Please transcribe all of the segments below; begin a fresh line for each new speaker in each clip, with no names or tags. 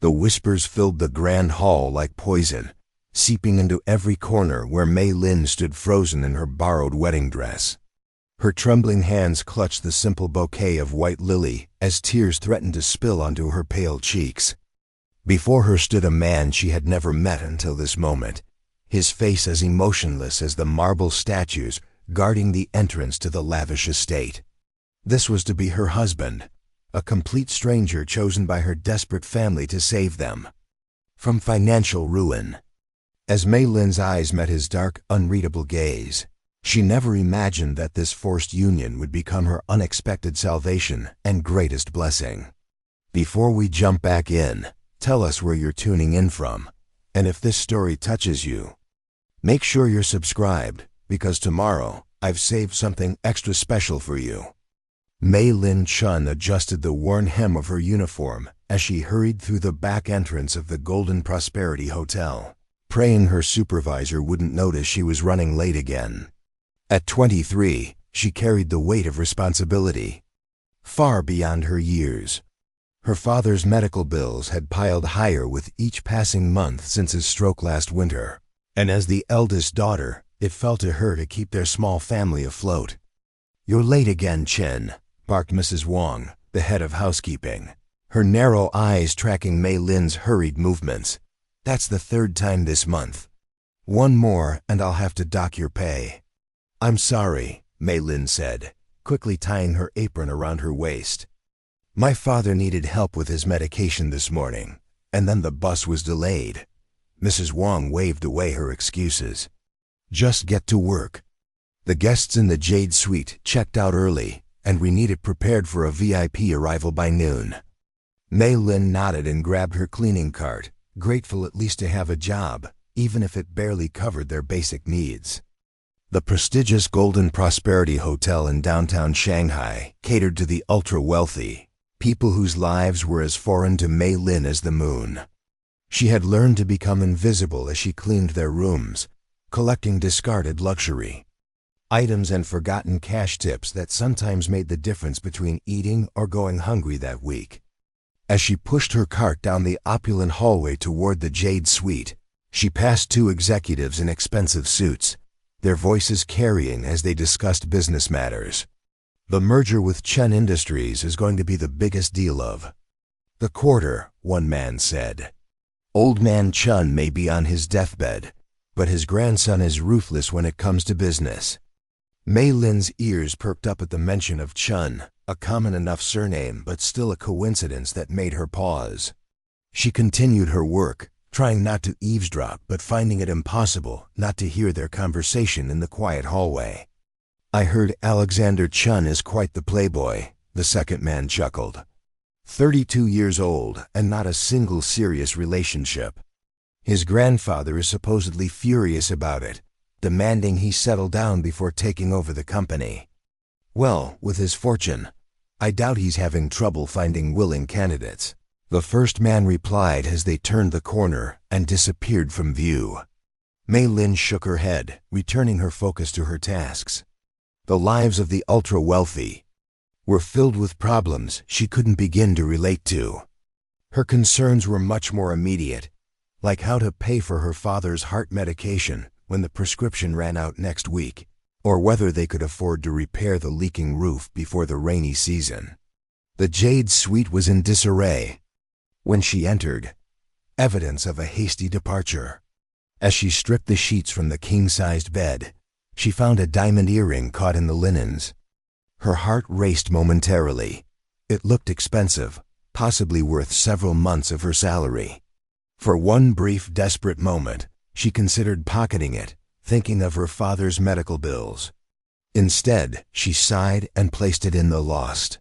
The whispers filled the grand hall like poison, seeping into every corner where Mei Lin stood frozen in her borrowed wedding dress. Her trembling hands clutched the simple bouquet of white lily as tears threatened to spill onto her pale cheeks. Before her stood a man she had never met until this moment, his face as emotionless as the marble statues guarding the entrance to the lavish estate. This was to be her husband, a complete stranger chosen by her desperate family to save them from financial ruin. As Mei Lin's eyes met his dark, unreadable gaze, she never imagined that this forced union would become her unexpected salvation and greatest blessing. Before we jump back in, tell us where you're tuning in from, and if this story touches you, make sure you're subscribed, because tomorrow I've saved something extra special for you. Mei Lin Chen adjusted the worn hem of her uniform as she hurried through the back entrance of the Golden Prosperity Hotel, praying her supervisor wouldn't notice she was running late again. At 23, she carried the weight of responsibility, far beyond her years. Her father's medical bills had piled higher with each passing month since his stroke last winter, and as the eldest daughter, it fell to her to keep their small family afloat. "You're late again, Chen," barked Mrs. Wang, the head of housekeeping, her narrow eyes tracking Mei Lin's hurried movements. "That's the third time this month. One more and I'll have to dock your pay." "I'm sorry," Mei Lin said, quickly tying her apron around her waist. "My father needed help with his medication this morning, and then the bus was delayed." Mrs. Wang waved away her excuses. "Just get to work. The guests in the Jade Suite checked out early, and we need it prepared for a VIP arrival by noon." Mei Lin nodded and grabbed her cleaning cart, grateful at least to have a job, even if it barely covered their basic needs. The prestigious Golden Prosperity Hotel in downtown Shanghai catered to the ultra-wealthy, people whose lives were as foreign to Mei Lin as the moon. She had learned to become invisible as she cleaned their rooms, collecting discarded luxury items and forgotten cash tips that sometimes made the difference between eating or going hungry that week. As she pushed her cart down the opulent hallway toward the Jade Suite, she passed two executives in expensive suits, their voices carrying as they discussed business matters. "The merger with Chen Industries is going to be the biggest deal of the quarter," one man said. "Old man Chen may be on his deathbed, but his grandson is ruthless when it comes to business." Mei Lin's ears perked up at the mention of Chen, a common enough surname but still a coincidence that made her pause. She continued her work, trying not to eavesdrop but finding it impossible not to hear their conversation in the quiet hallway. "I heard Alexander Chen is quite the playboy," the second man chuckled. 32 years old and not a single serious relationship. His grandfather is supposedly furious about it, demanding he settle down before taking over the company. "Well, with his fortune, I doubt he's having trouble finding willing candidates," the first man replied as they turned the corner and disappeared from view. Mei Lin shook her head, returning her focus to her tasks. The lives of the ultra-wealthy were filled with problems she couldn't begin to relate to. Her concerns were much more immediate, like how to pay for her father's heart medication when the prescription ran out next week, or whether they could afford to repair the leaking roof before the rainy season. The Jade Suite was in disarray when she entered, evidence of a hasty departure. As she stripped the sheets from the king-sized bed, she found a diamond earring caught in the linens. Her heart raced momentarily. It looked expensive, possibly worth several months of her salary. For one brief, desperate moment, she considered pocketing it, thinking of her father's medical bills. Instead, she sighed and placed it in the lost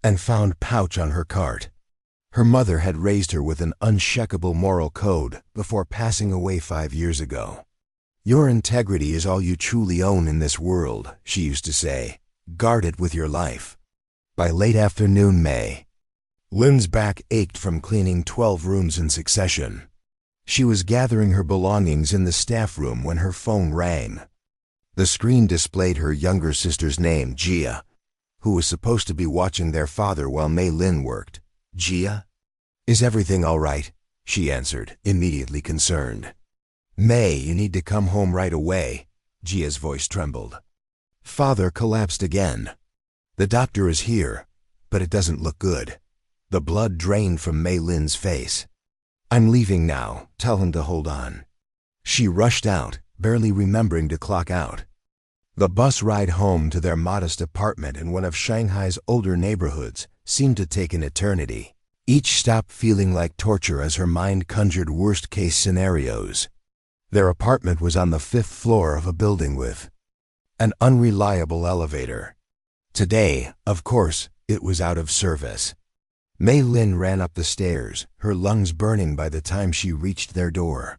and found pouch on her cart. Her mother had raised her with an unshakable moral code before passing away 5 years ago. "Your integrity is all you truly own in this world," she used to say. "Guard it with your life." By late afternoon, Mei Lin's back ached from cleaning 12 rooms in succession. She was gathering her belongings in the staff room when her phone rang. The screen displayed her younger sister's name, Jia, who was supposed to be watching their father while Mei Lin worked. "Jia?" Is everything all right? She answered, immediately concerned. Mei, you need to come home right away. Jia's voice trembled. Father collapsed again. The doctor is here, but it doesn't look good. The blood drained from Mei Lin's face. I'm leaving now. Tell him to hold on. She rushed out, barely remembering to clock out. The bus ride home to their modest apartment in one of Shanghai's older neighborhoods seemed to take an eternity, each stop feeling like torture as her mind conjured worst-case scenarios. Their apartment was on the 5th floor of a building with an unreliable elevator. Today, of course, it was out of service. Mei Lin ran up the stairs, her lungs burning by the time she reached their door.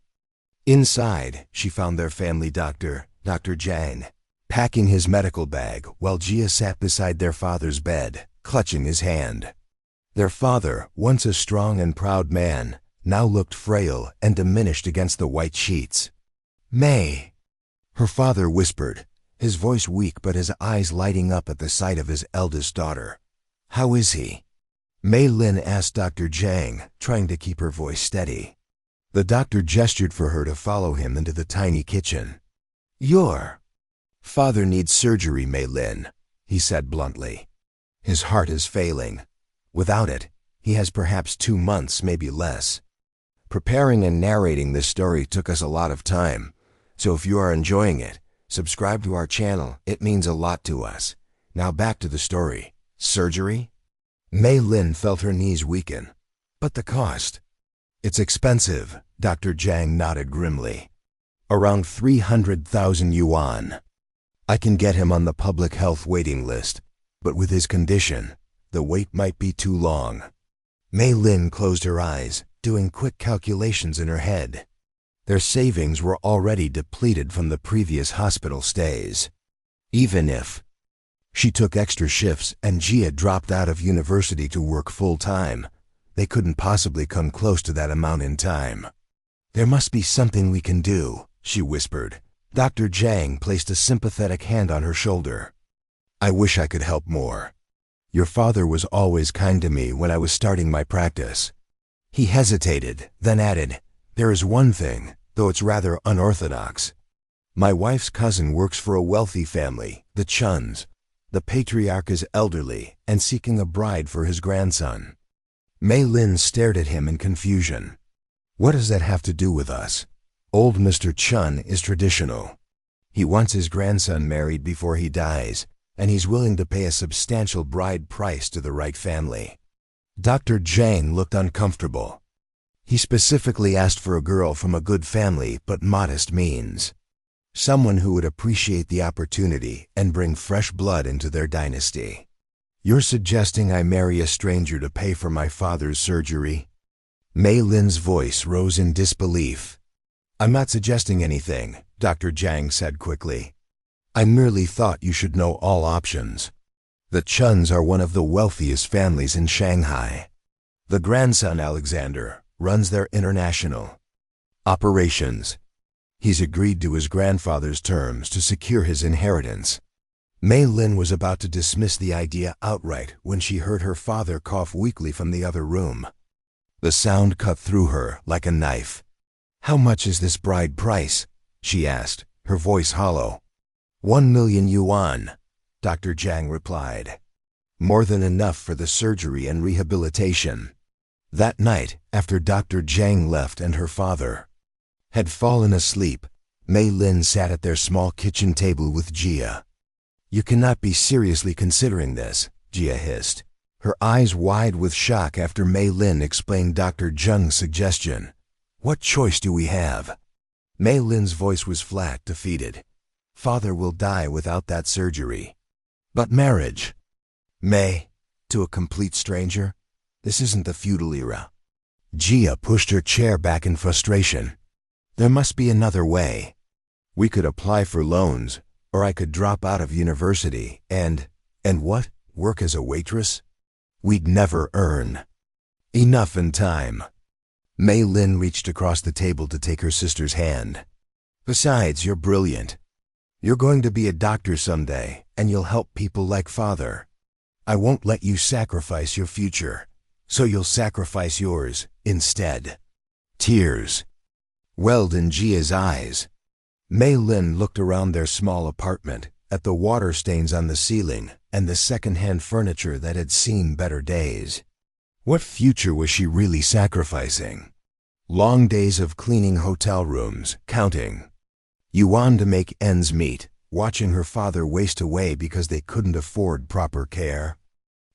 Inside, she found their family doctor, Dr. Zhang, packing his medical bag while Jia sat beside their father's bed, clutching his hand. Their father, once a strong and proud man, now looked frail and diminished against the white sheets. Mei, her father whispered, his voice weak but his eyes lighting up at the sight of his eldest daughter. How is he? Mei Lin asked Dr. Zhang, trying to keep her voice steady. The doctor gestured for her to follow him into the tiny kitchen. Your father needs surgery, Mei Lin, he said bluntly. His heart is failing. Without it, he has perhaps 2 months, maybe less. Preparing and narrating this story took us a lot of time, so if you are enjoying it, subscribe to our channel. It means a lot to us. Now back to the story. Surgery? Mei Lin felt her knees weaken. But the cost? It's expensive, Dr. Zhang nodded grimly. Around 300,000 yuan. I can get him on the public health waiting list, but with his condition, the wait might be too long. Mei Lin closed her eyes, doing quick calculations in her head. Their savings were already depleted from the previous hospital stays. Even if she took extra shifts and Jia dropped out of university to work full-time, they couldn't possibly come close to that amount in time. There must be something we can do, she whispered. Dr. Zhang placed a sympathetic hand on her shoulder. I wish I could help more. Your father was always kind to me when I was starting my practice. He hesitated, then added, there is one thing, though it's rather unorthodox. My wife's cousin works for a wealthy family, the Chens. The patriarch is elderly and seeking a bride for his grandson. Mei Lin stared at him in confusion. What does that have to do with us? Old Mr. Chen is traditional. He wants his grandson married before he dies, and he's willing to pay a substantial bride price to the right family. Dr. Zhang looked uncomfortable. He specifically asked for a girl from a good family but modest means. Someone who would appreciate the opportunity and bring fresh blood into their dynasty. You're suggesting I marry a stranger to pay for my father's surgery? Mei Lin's voice rose in disbelief. I'm not suggesting anything, Dr. Zhang said quickly. I merely thought you should know all options. The Chens are one of the wealthiest families in Shanghai. The grandson, Alexander, runs their international operations. He's agreed to his grandfather's terms to secure his inheritance. Mei Lin was about to dismiss the idea outright when she heard her father cough weakly from the other room. The sound cut through her like a knife. How much is this bride price? She asked, her voice hollow. 1 million yuan, Dr. Zhang replied. More than enough for the surgery and rehabilitation. That night, after Dr. Zhang left and her father had fallen asleep, Mei Lin sat at their small kitchen table with Jia. You cannot be seriously considering this, Jia hissed, her eyes wide with shock after Mei Lin explained Dr. Zhang's suggestion. What choice do we have? Mei Lin's voice was flat, defeated. Father will die without that surgery. But marriage? Mei, to a complete stranger? This isn't the feudal era. Jia pushed her chair back in frustration. There must be another way. We could apply for loans, or I could drop out of university and what? Work as a waitress? We'd never earn enough in time. Mei Lin reached across the table to take her sister's hand. Besides, you're brilliant. You're going to be a doctor someday, and you'll help people like father. I won't let you sacrifice your future. So you'll sacrifice yours instead. Tears welled in Jia's eyes. Mei Lin looked around their small apartment, at the water stains on the ceiling and the second-hand furniture that had seen better days. What future was she really sacrificing? Long days of cleaning hotel rooms, counting yuan to make ends meet, watching her father waste away because they couldn't afford proper care.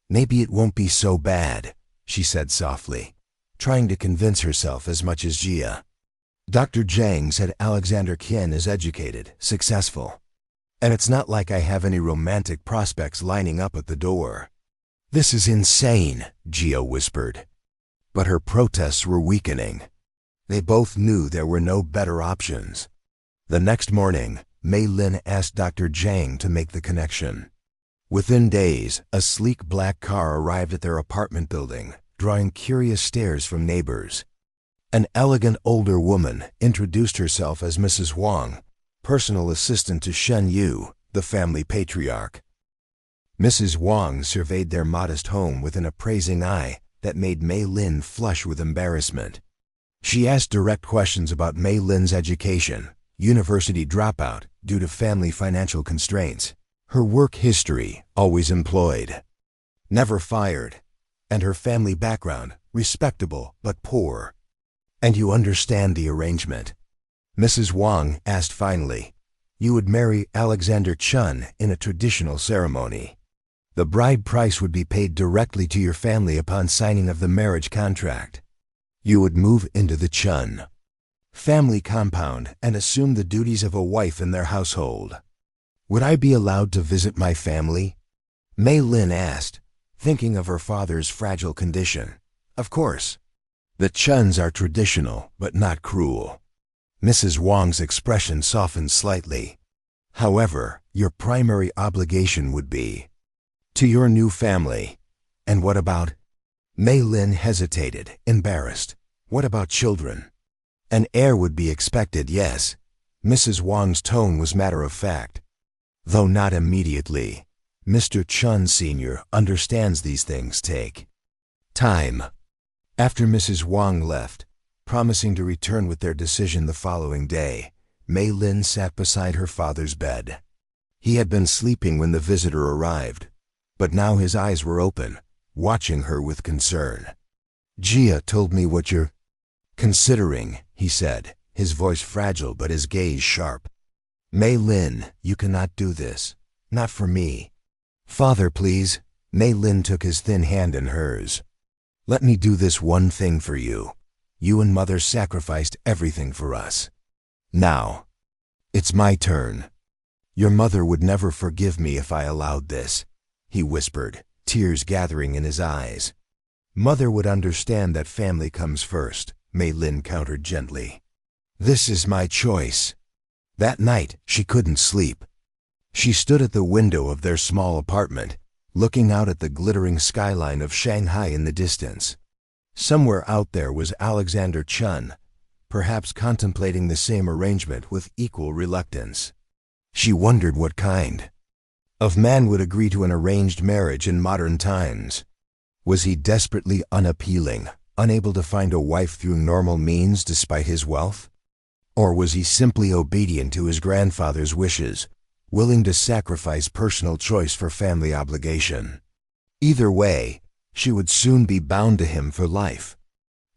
Maybe it won't be so bad, she said softly, trying to convince herself as much as Jia. Dr. Zhang said Alexander Qian is educated, successful. And it's not like I have any romantic prospects lining up at the door. This is insane, Jia whispered. But her protests were weakening. They both knew there were no better options. The next morning, Mei Lin asked Dr. Zhang to make the connection. Within days, a sleek black car arrived at their apartment building, drawing curious stares from neighbors. An elegant older woman introduced herself as Mrs. Wang, personal assistant to Shen Yu, the family patriarch. Mrs. Wang surveyed their modest home with an appraising eye that made Mei Lin flush with embarrassment. She asked direct questions about Mei Lin's education, university dropout due to family financial constraints, her work history, always employed, never fired, and her family background, respectable but poor. And you understand the arrangement? Mrs. Wang asked finally. You would marry Alexander Chen in a traditional ceremony. The bride price would be paid directly to your family upon signing of the marriage contract. You would move into the Chen family compound and assume the duties of a wife in their household. Would I be allowed to visit my family? Mei Lin asked, thinking of her father's fragile condition. Of course. The Chens are traditional, but not cruel. Mrs. Wang's expression softened slightly. However, your primary obligation would be to your new family. And what about? Mei Lin hesitated, embarrassed. What about children? An heir would be expected, yes. Mrs. Wang's tone was matter-of-fact. Though not immediately. Mr. Chen Sr. understands these things take time. After Mrs. Wang left, promising to return with their decision the following day, Mei Lin sat beside her father's bed. He had been sleeping when the visitor arrived, but now his eyes were open, watching her with concern. Jia told me what you're considering, he said, his voice fragile but his gaze sharp. Mei Lin, you cannot do this. Not for me. Father, please. Mei Lin took his thin hand in hers. Let me do this one thing for you. You and Mother sacrificed everything for us. Now, it's my turn. Your mother would never forgive me if I allowed this, he whispered, tears gathering in his eyes. Mother would understand that family comes first, Mei Lin countered gently. This is my choice. That night, she couldn't sleep. She stood at the window of their small apartment, looking out at the glittering skyline of Shanghai in the distance. Somewhere out there was Alexander Chen, perhaps contemplating the same arrangement with equal reluctance. She wondered what kind of man would agree to an arranged marriage in modern times. Was he desperately unappealing, unable to find a wife through normal means despite his wealth? Or was he simply obedient to his grandfather's wishes, willing to sacrifice personal choice for family obligation? Either way, she would soon be bound to him for life.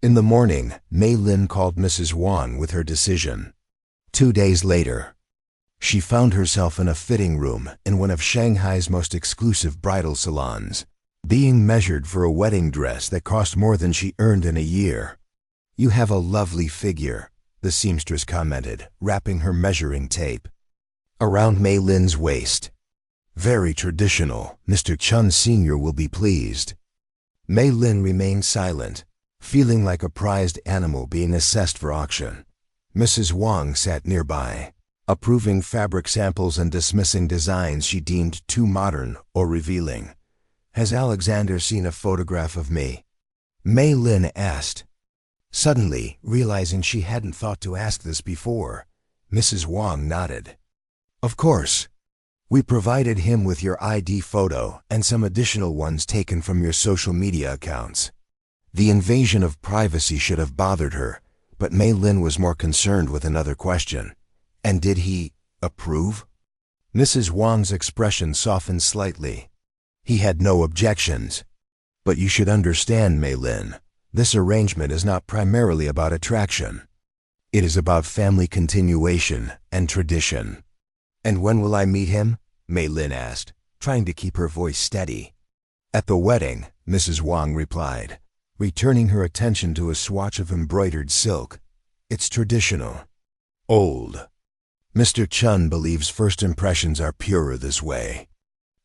In the morning, Mei Lin called Mrs. Wang with her decision. 2 days later, she found herself in a fitting room in one of Shanghai's most exclusive bridal salons, being measured for a wedding dress that cost more than she earned in a year. You have a lovely figure, the seamstress commented, wrapping her measuring tape around Mei Lin's waist. Very traditional. Mr. Chen Sr. will be pleased. Mei Lin remained silent, feeling like a prized animal being assessed for auction. Mrs. Wang sat nearby, approving fabric samples and dismissing designs she deemed too modern or revealing. Has Alexander seen a photograph of me? Mei Lin asked. Suddenly, realizing she hadn't thought to ask this before, Mrs. Wang nodded. Of course. We provided him with your ID photo and some additional ones taken from your social media accounts. The invasion of privacy should have bothered her, but Mei Lin was more concerned with another question. And did he approve? Mrs. Wang's expression softened slightly. He had no objections. But you should understand, Mei Lin, this arrangement is not primarily about attraction. It is about family continuation and tradition. And when will I meet him? Mei Lin asked, trying to keep her voice steady. At the wedding, Mrs. Wang replied, returning her attention to a swatch of embroidered silk. It's traditional. Old. Mr. Chen believes first impressions are purer this way.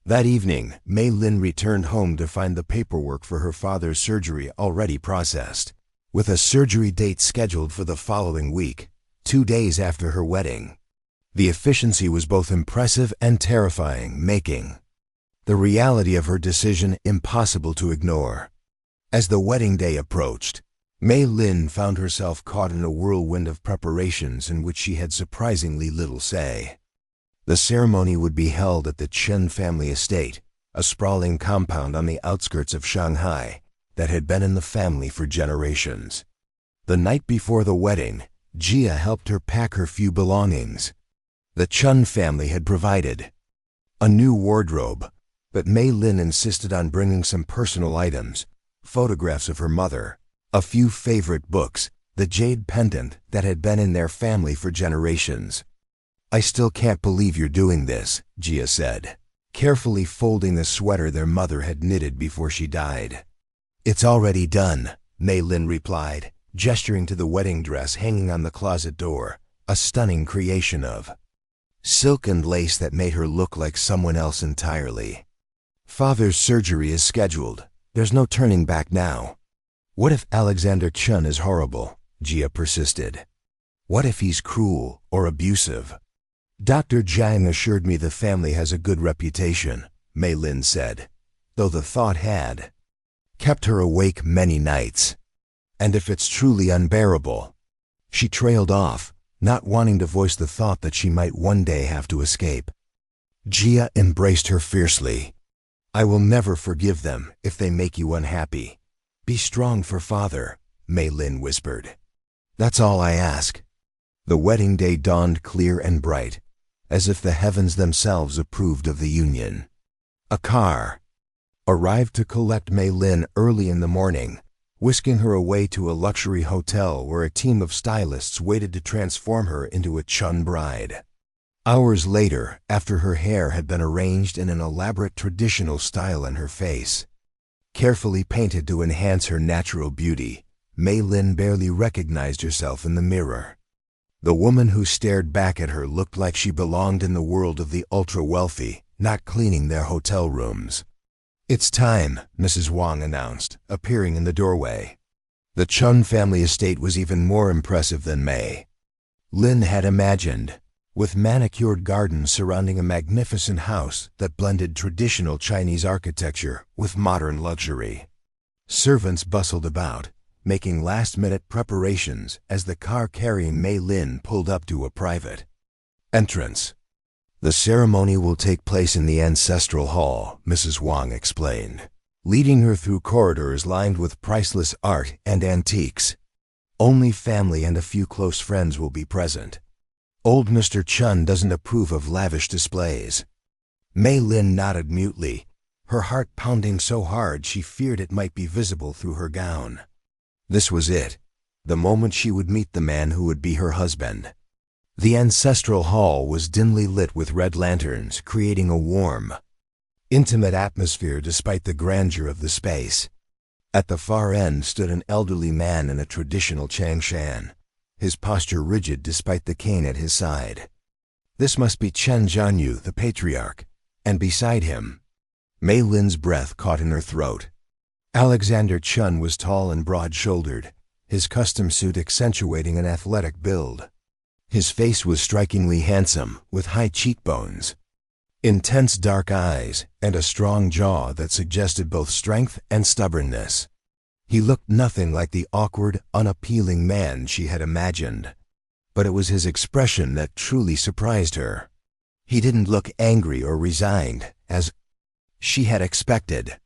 That evening, Mei Lin returned home to find the paperwork for her father's surgery already processed. With a surgery date scheduled for the following week, 2 days after her wedding. The efficiency was both impressive and terrifying, making the reality of her decision impossible to ignore. As the wedding day approached, Mei Lin found herself caught in a whirlwind of preparations in which she had surprisingly little say. The ceremony would be held at the Chen family estate, a sprawling compound on the outskirts of Shanghai that had been in the family for generations. The night before the wedding, Jia helped her pack her few belongings. The Chen family had provided a new wardrobe, but Mei Lin insisted on bringing some personal items, photographs of her mother, a few favorite books, the jade pendant that had been in their family for generations. I still can't believe you're doing this, Jia said, carefully folding the sweater their mother had knitted before she died. It's already done, Mei Lin replied, gesturing to the wedding dress hanging on the closet door, a stunning creation of silk and lace that made her look like someone else entirely. Father's surgery is scheduled. There's no turning back now. What if Alexander Chen is horrible? Jia persisted. What if he's cruel or abusive? Dr. Jiang assured me the family has a good reputation, Mei Lin said, though the thought had kept her awake many nights. And if it's truly unbearable? She trailed off, not wanting to voice the thought that she might one day have to escape. Jia embraced her fiercely. I will never forgive them if they make you unhappy. Be strong for father, Mei Lin whispered. That's all I ask. The wedding day dawned clear and bright, as if the heavens themselves approved of the union. A car arrived to collect Mei Lin early in the morning, whisking her away to a luxury hotel where a team of stylists waited to transform her into a Chen bride. Hours later, after her hair had been arranged in an elaborate traditional style and her face carefully painted to enhance her natural beauty, Mei Lin barely recognized herself in the mirror. The woman who stared back at her looked like she belonged in the world of the ultra-wealthy, not cleaning their hotel rooms. It's time, Mrs. Wang announced, appearing in the doorway. The Chen family estate was even more impressive than Mei Lin had imagined, with manicured gardens surrounding a magnificent house that blended traditional Chinese architecture with modern luxury. Servants bustled about, making last-minute preparations as the car carrying Mei Lin pulled up to a private entrance. The ceremony will take place in the ancestral hall, Mrs. Wang explained, leading her through corridors lined with priceless art and antiques. Only family and a few close friends will be present. Old Mr. Chen doesn't approve of lavish displays. Mei Lin nodded mutely, her heart pounding so hard she feared it might be visible through her gown. This was it, the moment she would meet the man who would be her husband. The ancestral hall was dimly lit with red lanterns, creating a warm, intimate atmosphere despite the grandeur of the space. At the far end stood an elderly man in a traditional changshan, his posture rigid despite the cane at his side. This must be Chen Jianyu, the patriarch, and beside him, Mei Lin's breath caught in her throat. Alexander Chen was tall and broad-shouldered, his custom suit accentuating an athletic build. His face was strikingly handsome, with high cheekbones, intense dark eyes, and a strong jaw that suggested both strength and stubbornness. He looked nothing like the awkward, unappealing man she had imagined, but it was his expression that truly surprised her. He didn't look angry or resigned, as she had expected.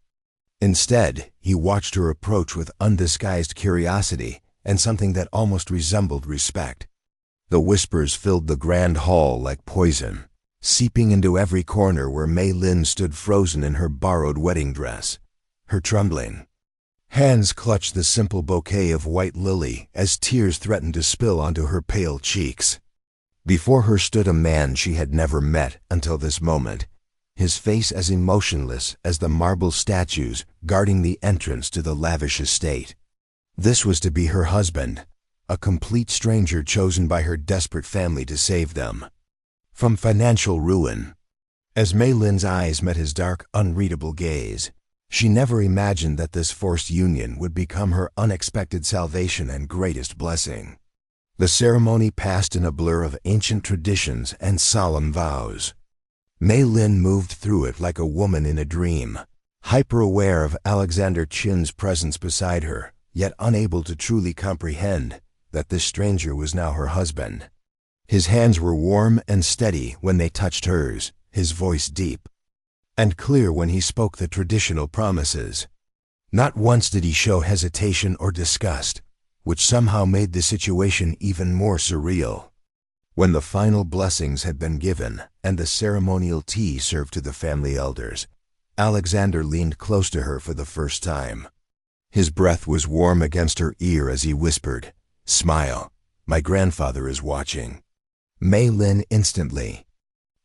Instead, he watched her approach with undisguised curiosity and something that almost resembled respect. The whispers filled the grand hall like poison, seeping into every corner where Mei Lin stood frozen in her borrowed wedding dress. Her trembling hands clutched the simple bouquet of white lily as tears threatened to spill onto her pale cheeks. Before her stood a man she had never met until this moment, his face as emotionless as the marble statues guarding the entrance to the lavish estate. This was to be her husband, a complete stranger chosen by her desperate family to save them from financial ruin. As Mei Lin's eyes met his dark, unreadable gaze, she never imagined that this forced union would become her unexpected salvation and greatest blessing. The ceremony passed in a blur of ancient traditions and solemn vows. Mei Lin moved through it like a woman in a dream, hyper-aware of Alexander Chin's presence beside her, yet unable to truly comprehend that this stranger was now her husband. His hands were warm and steady when they touched hers, his voice deep and clear when he spoke the traditional promises. Not once did he show hesitation or disgust, which somehow made the situation even more surreal. When the final blessings had been given and the ceremonial tea served to the family elders, Alexander leaned close to her for the first time. His breath was warm against her ear as he whispered, "Smile, my grandfather is watching." Mei Lin instantly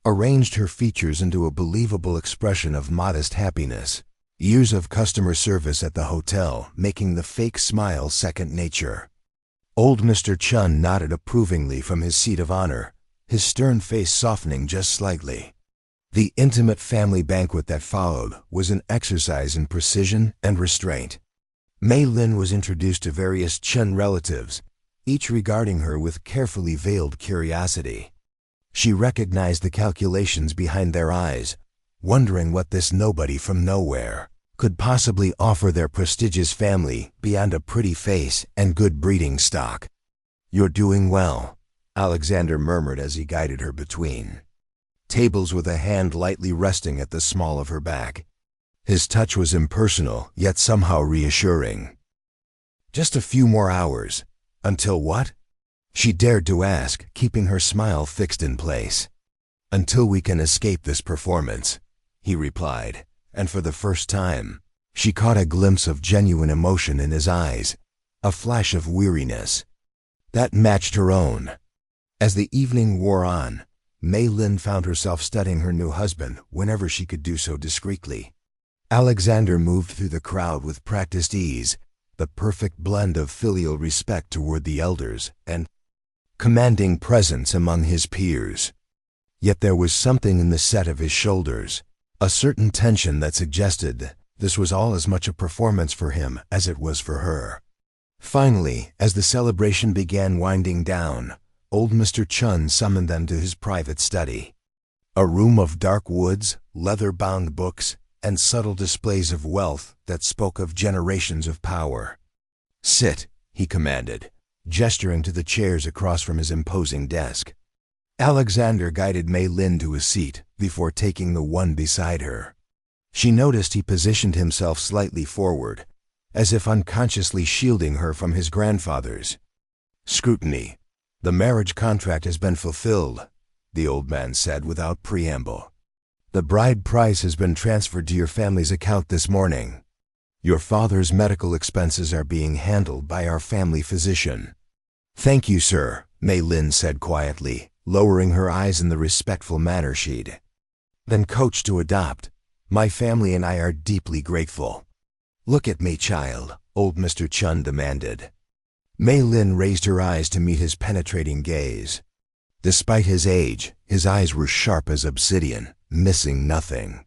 arranged her features into a believable expression of modest happiness, years of customer service at the hotel making the fake smile second nature. Old Mr. Chen nodded approvingly from his seat of honor, his stern face softening just slightly. The intimate family banquet that followed was an exercise in precision and restraint. Mei Lin was introduced to various Chen relatives, each regarding her with carefully veiled curiosity. She recognized the calculations behind their eyes, wondering what this nobody from nowhere could possibly offer their prestigious family beyond a pretty face and good breeding stock. "You're doing well," Alexander murmured as he guided her between tables with a hand lightly resting at the small of her back. His touch was impersonal, yet somehow reassuring. "Just a few more hours. Until what?" she dared to ask, keeping her smile fixed in place. "Until we can escape this performance," he replied, and for the first time, she caught a glimpse of genuine emotion in his eyes, a flash of weariness that matched her own. As the evening wore on, Mei Lin found herself studying her new husband whenever she could do so discreetly. Alexander moved through the crowd with practiced ease, the perfect blend of filial respect toward the elders and commanding presence among his peers. Yet there was something in the set of his shoulders, a certain tension that suggested this was all as much a performance for him as it was for her. Finally, as the celebration began winding down, old Mr. Chen summoned them to his private study. A room of dark woods, leather-bound books, and subtle displays of wealth that spoke of generations of power. "Sit," he commanded, gesturing to the chairs across from his imposing desk. Alexander guided Mei Lin to a seat before taking the one beside her. She noticed he positioned himself slightly forward, as if unconsciously shielding her from his grandfather's scrutiny. "The marriage contract has been fulfilled," the old man said without preamble. "The bride price has been transferred to your family's account this morning. Your father's medical expenses are being handled by our family physician." "Thank you, sir," Mei Lin said quietly, lowering her eyes in the respectful manner she'd been coached to adopt. "My family and I are deeply grateful." "Look at me, child," old Mr. Chen demanded. Mei Lin raised her eyes to meet his penetrating gaze. Despite his age, his eyes were sharp as obsidian, missing nothing.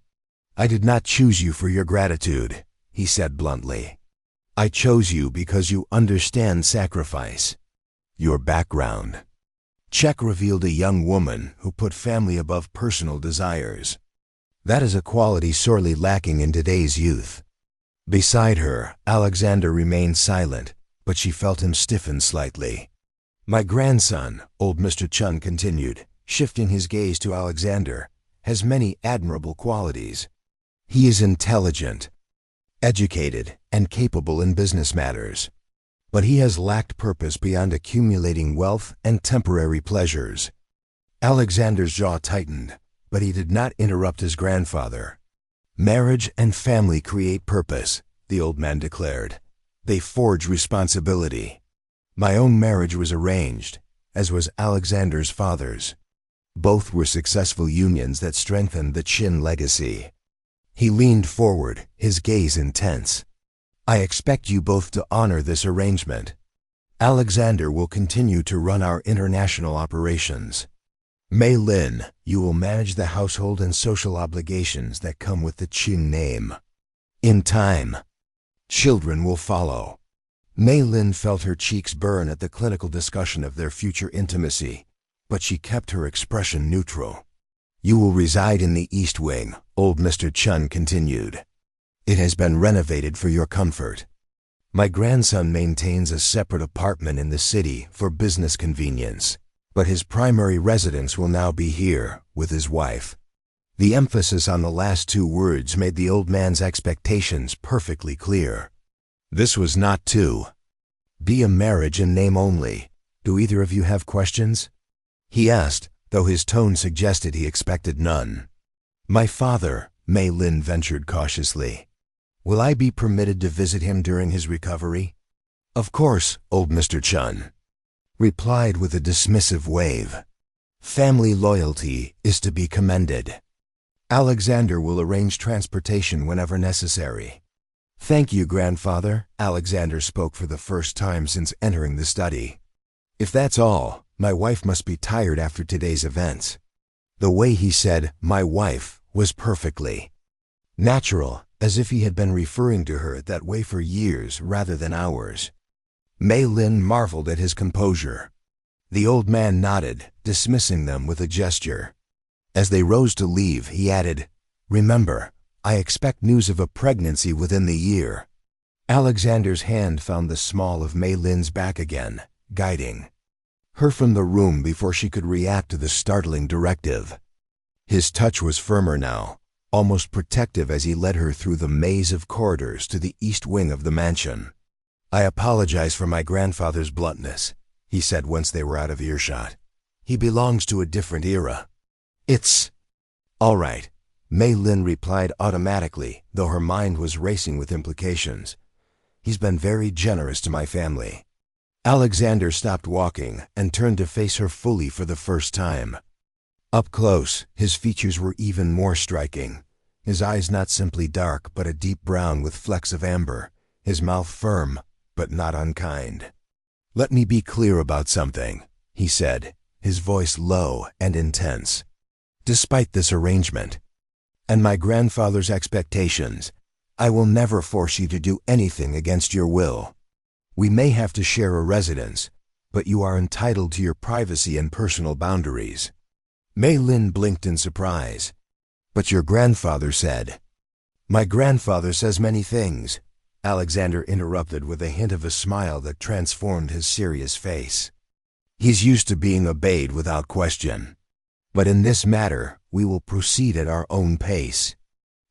"I did not choose you for your gratitude," he said bluntly. "I chose you because you understand sacrifice." Your background check revealed a young woman who put family above personal desires. That is a quality sorely lacking in today's youth. Beside her, Alexander remained silent, but she felt him stiffen slightly. "My grandson," old Mr. Chen continued, shifting his gaze to Alexander, "has many admirable qualities. He is intelligent, educated, and capable in business matters. But he has lacked purpose beyond accumulating wealth and temporary pleasures. Alexander's jaw tightened, but he did not interrupt his grandfather. Marriage and family create purpose, the old man declared. They forge responsibility. My own marriage was arranged, as was Alexander's father's. Both were successful unions that strengthened the Chen legacy. He leaned forward, his gaze intense. I expect you both to honor this arrangement. Alexander will continue to run our international operations. Mei Lin, you will manage the household and social obligations that come with the Qing name. In time, children will follow. Mei Lin felt her cheeks burn at the clinical discussion of their future intimacy, but she kept her expression neutral. You will reside in the East Wing, old Mr. Chen continued. It has been renovated for your comfort. My grandson maintains a separate apartment in the city for business convenience, but his primary residence will now be here, with his wife. The emphasis on the last two words made the old man's expectations perfectly clear. This was not to be a marriage in name only. Do either of you have questions? He asked, though his tone suggested he expected none. My father, Mei Lin ventured cautiously. Will I be permitted to visit him during his recovery? Of course, old Mr. Chen replied with a dismissive wave. Family loyalty is to be commended. Alexander will arrange transportation whenever necessary. Thank you, grandfather, Alexander spoke for the first time since entering the study. If that's all, my wife must be tired after today's events. The way he said, my wife, was perfectly natural, as if he had been referring to her that way for years rather than hours. Mei Lin marveled at his composure. The old man nodded, dismissing them with a gesture. As they rose to leave, he added, Remember, I expect news of a pregnancy within the year. Alexander's hand found the small of Mei Lin's back again, guiding her from the room before she could react to the startling directive. His touch was firmer now, almost protective as he led her through the maze of corridors to the east wing of the mansion. I apologize for my grandfather's bluntness, he said once they were out of earshot. He belongs to a different era. It's all right, Mei Lin replied automatically, though her mind was racing with implications. He's been very generous to my family. Alexander stopped walking and turned to face her fully for the first time. Up close, his features were even more striking. His eyes not simply dark, but a deep brown with flecks of amber. His mouth firm, but not unkind. Let me be clear about something, he said, his voice low and intense. Despite this arrangement, and my grandfather's expectations, I will never force you to do anything against your will. We may have to share a residence, but you are entitled to your privacy and personal boundaries. Mei Lin blinked in surprise. But your grandfather said. My grandfather says many things, Alexander interrupted with a hint of a smile that transformed his serious face. He's used to being obeyed without question. But in this matter, we will proceed at our own pace.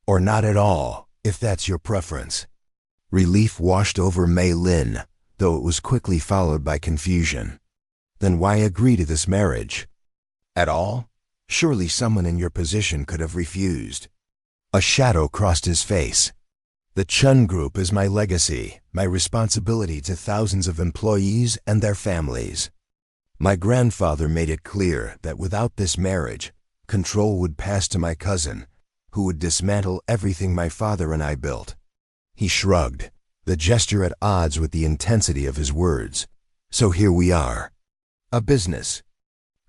Or not at all, if that's your preference. Relief washed over Mei Lin, though it was quickly followed by confusion. Then why agree to this marriage? At all? Surely someone in your position could have refused. A shadow crossed his face. The Chen Group is my legacy, my responsibility to thousands of employees and their families. My grandfather made it clear that without this marriage, control would pass to my cousin, who would dismantle everything my father and I built. He shrugged, the gesture at odds with the intensity of his words. So here we are. A business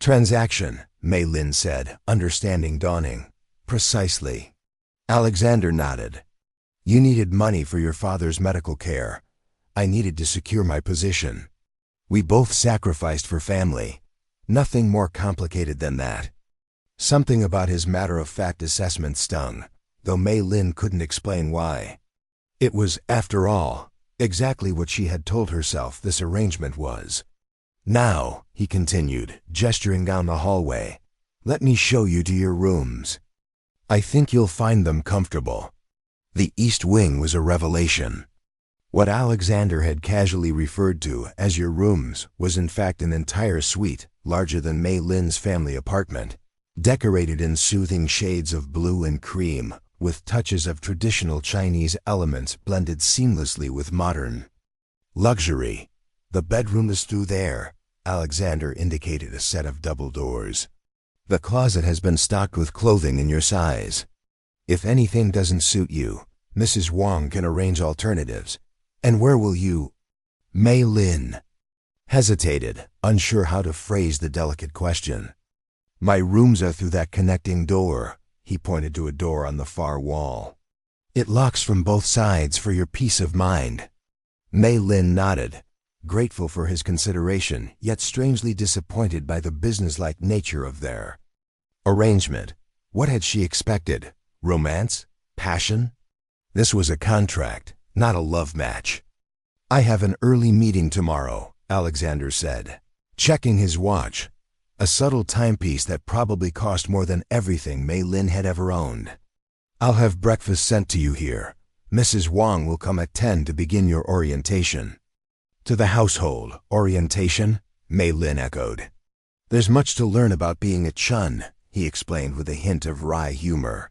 transaction, Mei Lin said, understanding dawning. Precisely. Alexander nodded. You needed money for your father's medical care. I needed to secure my position. We both sacrificed for family. Nothing more complicated than that. Something about his matter-of-fact assessment stung, though Mei Lin couldn't explain why. It was, after all, exactly what she had told herself this arrangement was. Now, he continued, gesturing down the hallway, let me show you to your rooms. I think you'll find them comfortable. The east wing was a revelation. What Alexander had casually referred to as your rooms was in fact an entire suite, larger than Mei Lin's family apartment, decorated in soothing shades of blue and cream, with touches of traditional Chinese elements blended seamlessly with modern luxury. The bedroom is through there. Alexander indicated a set of double doors. The closet has been stocked with clothing in your size. If anything doesn't suit you, Mrs. Wang can arrange alternatives. And where will you? Mei Lin hesitated, unsure how to phrase the delicate question. My rooms are through that connecting door. He pointed to a door on the far wall. It locks from both sides for your peace of mind. Mei Lin nodded, grateful for his consideration, yet strangely disappointed by the businesslike nature of their arrangement. What had she expected? Romance? Passion? This was a contract, not a love match. I have an early meeting tomorrow, Alexander said, checking his watch, a subtle timepiece that probably cost more than everything Mei Lin had ever owned. I'll have breakfast sent to you here. Mrs. Wang will come at 10 to begin your orientation. To the household, orientation? Mei Lin echoed. There's much to learn about being a Chun, he explained with a hint of wry humor.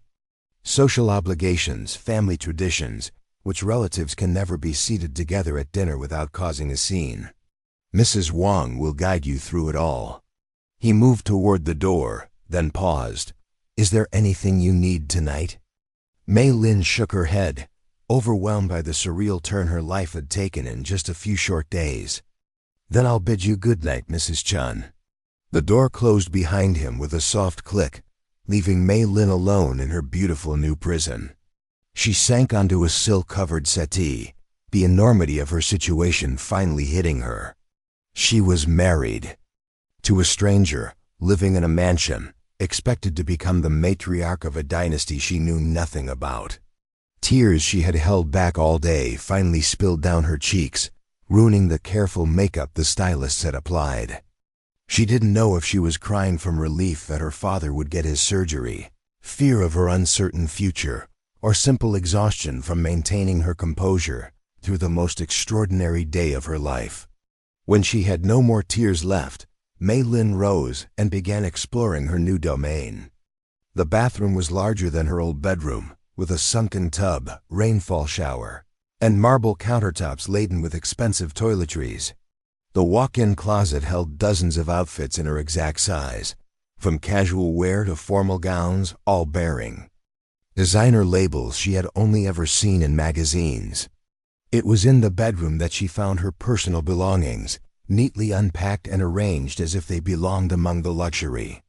Social obligations, family traditions, which relatives can never be seated together at dinner without causing a scene. Mrs. Wang will guide you through it all. He moved toward the door, then paused. Is there anything you need tonight? Mei Lin shook her head, overwhelmed by the surreal turn her life had taken in just a few short days. Then I'll bid you good night, Mrs. Chun. The door closed behind him with a soft click, leaving Mei Lin alone in her beautiful new prison. She sank onto a silk-covered settee, the enormity of her situation finally hitting her. She was married to a stranger, living in a mansion, expected to become the matriarch of a dynasty she knew nothing about. Tears she had held back all day finally spilled down her cheeks, ruining the careful makeup the stylists had applied. She didn't know if she was crying from relief that her father would get his surgery, fear of her uncertain future, or simple exhaustion from maintaining her composure through the most extraordinary day of her life. When she had no more tears left, Mei Lin rose and began exploring her new domain. The bathroom was larger than her old bedroom, with a sunken tub, rainfall shower, and marble countertops laden with expensive toiletries. The walk-in closet held dozens of outfits in her exact size, from casual wear to formal gowns, all bearing designer labels she had only ever seen in magazines. It was in the bedroom that she found her personal belongings, neatly unpacked and arranged as if they belonged among the luxury.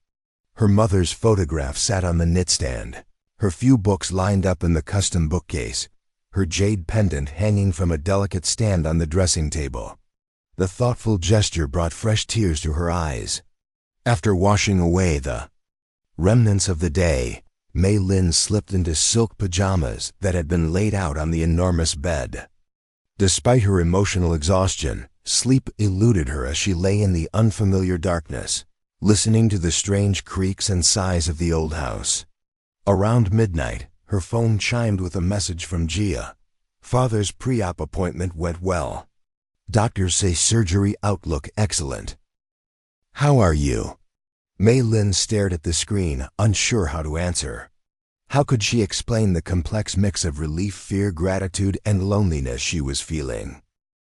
Her mother's photograph sat on the knitstand, her few books lined up in the custom bookcase, her jade pendant hanging from a delicate stand on the dressing table. The thoughtful gesture brought fresh tears to her eyes. After washing away the remnants of the day, Mei Lin slipped into silk pajamas that had been laid out on the enormous bed. Despite her emotional exhaustion, sleep eluded her as she lay in the unfamiliar darkness, listening to the strange creaks and sighs of the old house. Around midnight, her phone chimed with a message from Gia. Father's pre-op appointment went well. Doctors say surgery outlook excellent. How are you? Mei Lin stared at the screen, unsure how to answer. How could she explain the complex mix of relief, fear, gratitude, and loneliness she was feeling?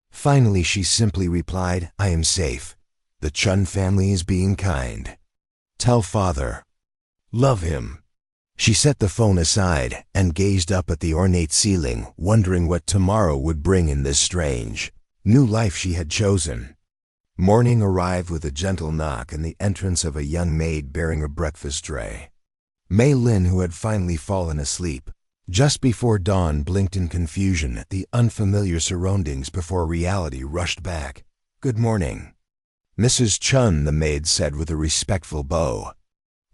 Finally, she simply replied, I am safe. The Chun family is being kind. Tell father. Love him. She set the phone aside and gazed up at the ornate ceiling, wondering what tomorrow would bring in this strange new life she had chosen. Morning arrived with a gentle knock and the entrance of a young maid bearing a breakfast tray. Mei Lin, who had finally fallen asleep, just before dawn, blinked in confusion at the unfamiliar surroundings before reality rushed back. Good morning. Mrs. Chun, the maid said with a respectful bow.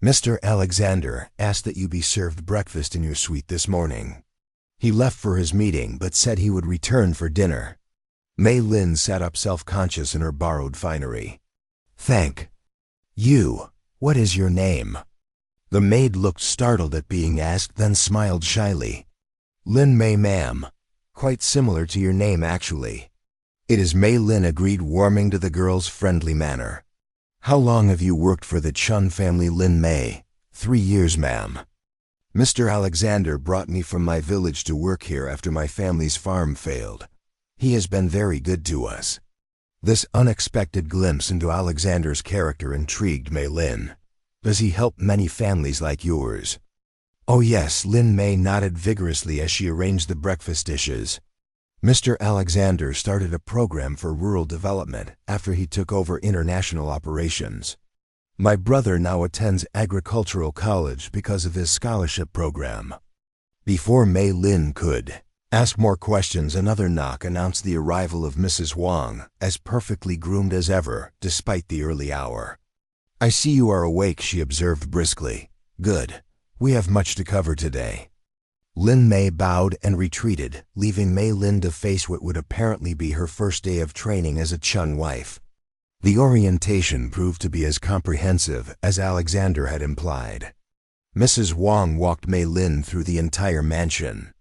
Mr. Alexander asked that you be served breakfast in your suite this morning. He left for his meeting but said he would return for dinner. Mei Lin sat up self-conscious in her borrowed finery. Thank you. What is your name? The maid looked startled at being asked, then smiled shyly. Lin Mei, ma'am. Quite similar to your name, actually. It is Mei Lin, agreed, warming to the girl's friendly manner. How long have you worked for the Chun family, Lin Mei? 3 years, ma'am. Mr. Alexander brought me from my village to work here after my family's farm failed. He has been very good to us. This unexpected glimpse into Alexander's character intrigued Mei Lin. Does he help many families like yours? Oh yes, Lin Mei nodded vigorously as she arranged the breakfast dishes. Mr. Alexander started a program for rural development after he took over international operations. My brother now attends agricultural college because of his scholarship program. Before Mei Lin could ask more questions, another knock announced the arrival of Mrs. Wang, as perfectly groomed as ever, despite the early hour. I see you are awake, she observed briskly. Good. We have much to cover today. Lin Mei bowed and retreated, leaving Mei Lin to face what would apparently be her first day of training as a Chun wife. The orientation proved to be as comprehensive as Alexander had implied. Mrs. Wang walked Mei Lin through the entire mansion,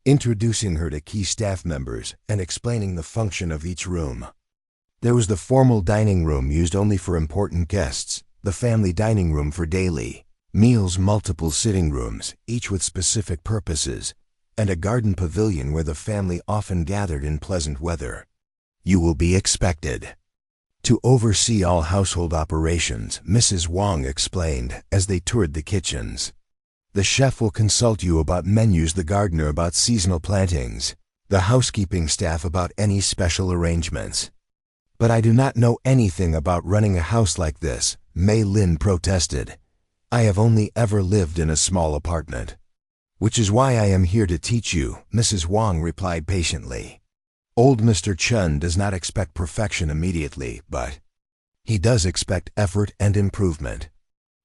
introducing her to key staff members and explaining the function of each room. There was the formal dining room used only for important guests, the family dining room for daily meals, multiple sitting rooms, each with specific purposes, and a garden pavilion where the family often gathered in pleasant weather. You will be expected to oversee all household operations, Mrs. Wang explained as they toured the kitchens. The chef will consult you about menus, the gardener about seasonal plantings, the housekeeping staff about any special arrangements. But I do not know anything about running a house like this, Mei Lin protested. I have only ever lived in a small apartment. Which is why I am here to teach you, Mrs. Wang replied patiently. Old Mr. Chun does not expect perfection immediately, but he does expect effort and improvement.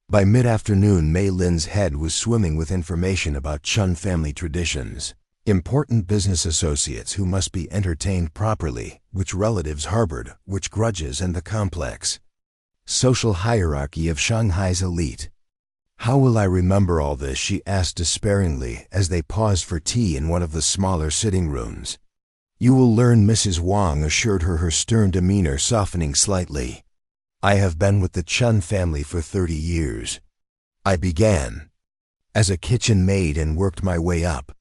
By mid-afternoon, Mei Lin's head was swimming with information about Chun family traditions, important business associates who must be entertained properly, which relatives harbored, which grudges, and the complex social hierarchy of Shanghai's elite. How will I remember all this, she asked despairingly as they paused for tea in one of the smaller sitting rooms. You will learn, Mrs. Wang assured her, her stern demeanor softening slightly. I have been with the Chun family for 30 years. I began as a kitchen maid and worked my way up.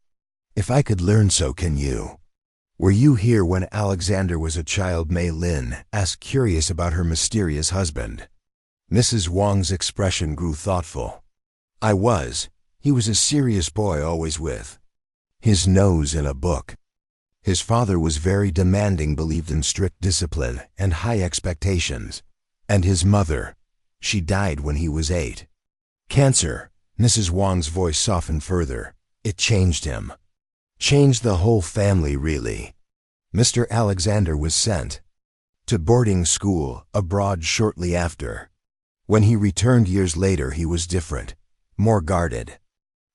If I could learn, so can you. Were you here when Alexander was a child? Mei Lin asked, curious about her mysterious husband. Mrs. Wang's expression grew thoughtful. I was. He was a serious boy, always with his nose in a book. His father was very demanding, believed in strict discipline and high expectations. And his mother, she died when he was 8. Cancer. Mrs. Wang's voice softened further. It changed him. Changed the whole family, really. Mr. Alexander was sent to boarding school abroad shortly after. When he returned years later, he was different, more guarded.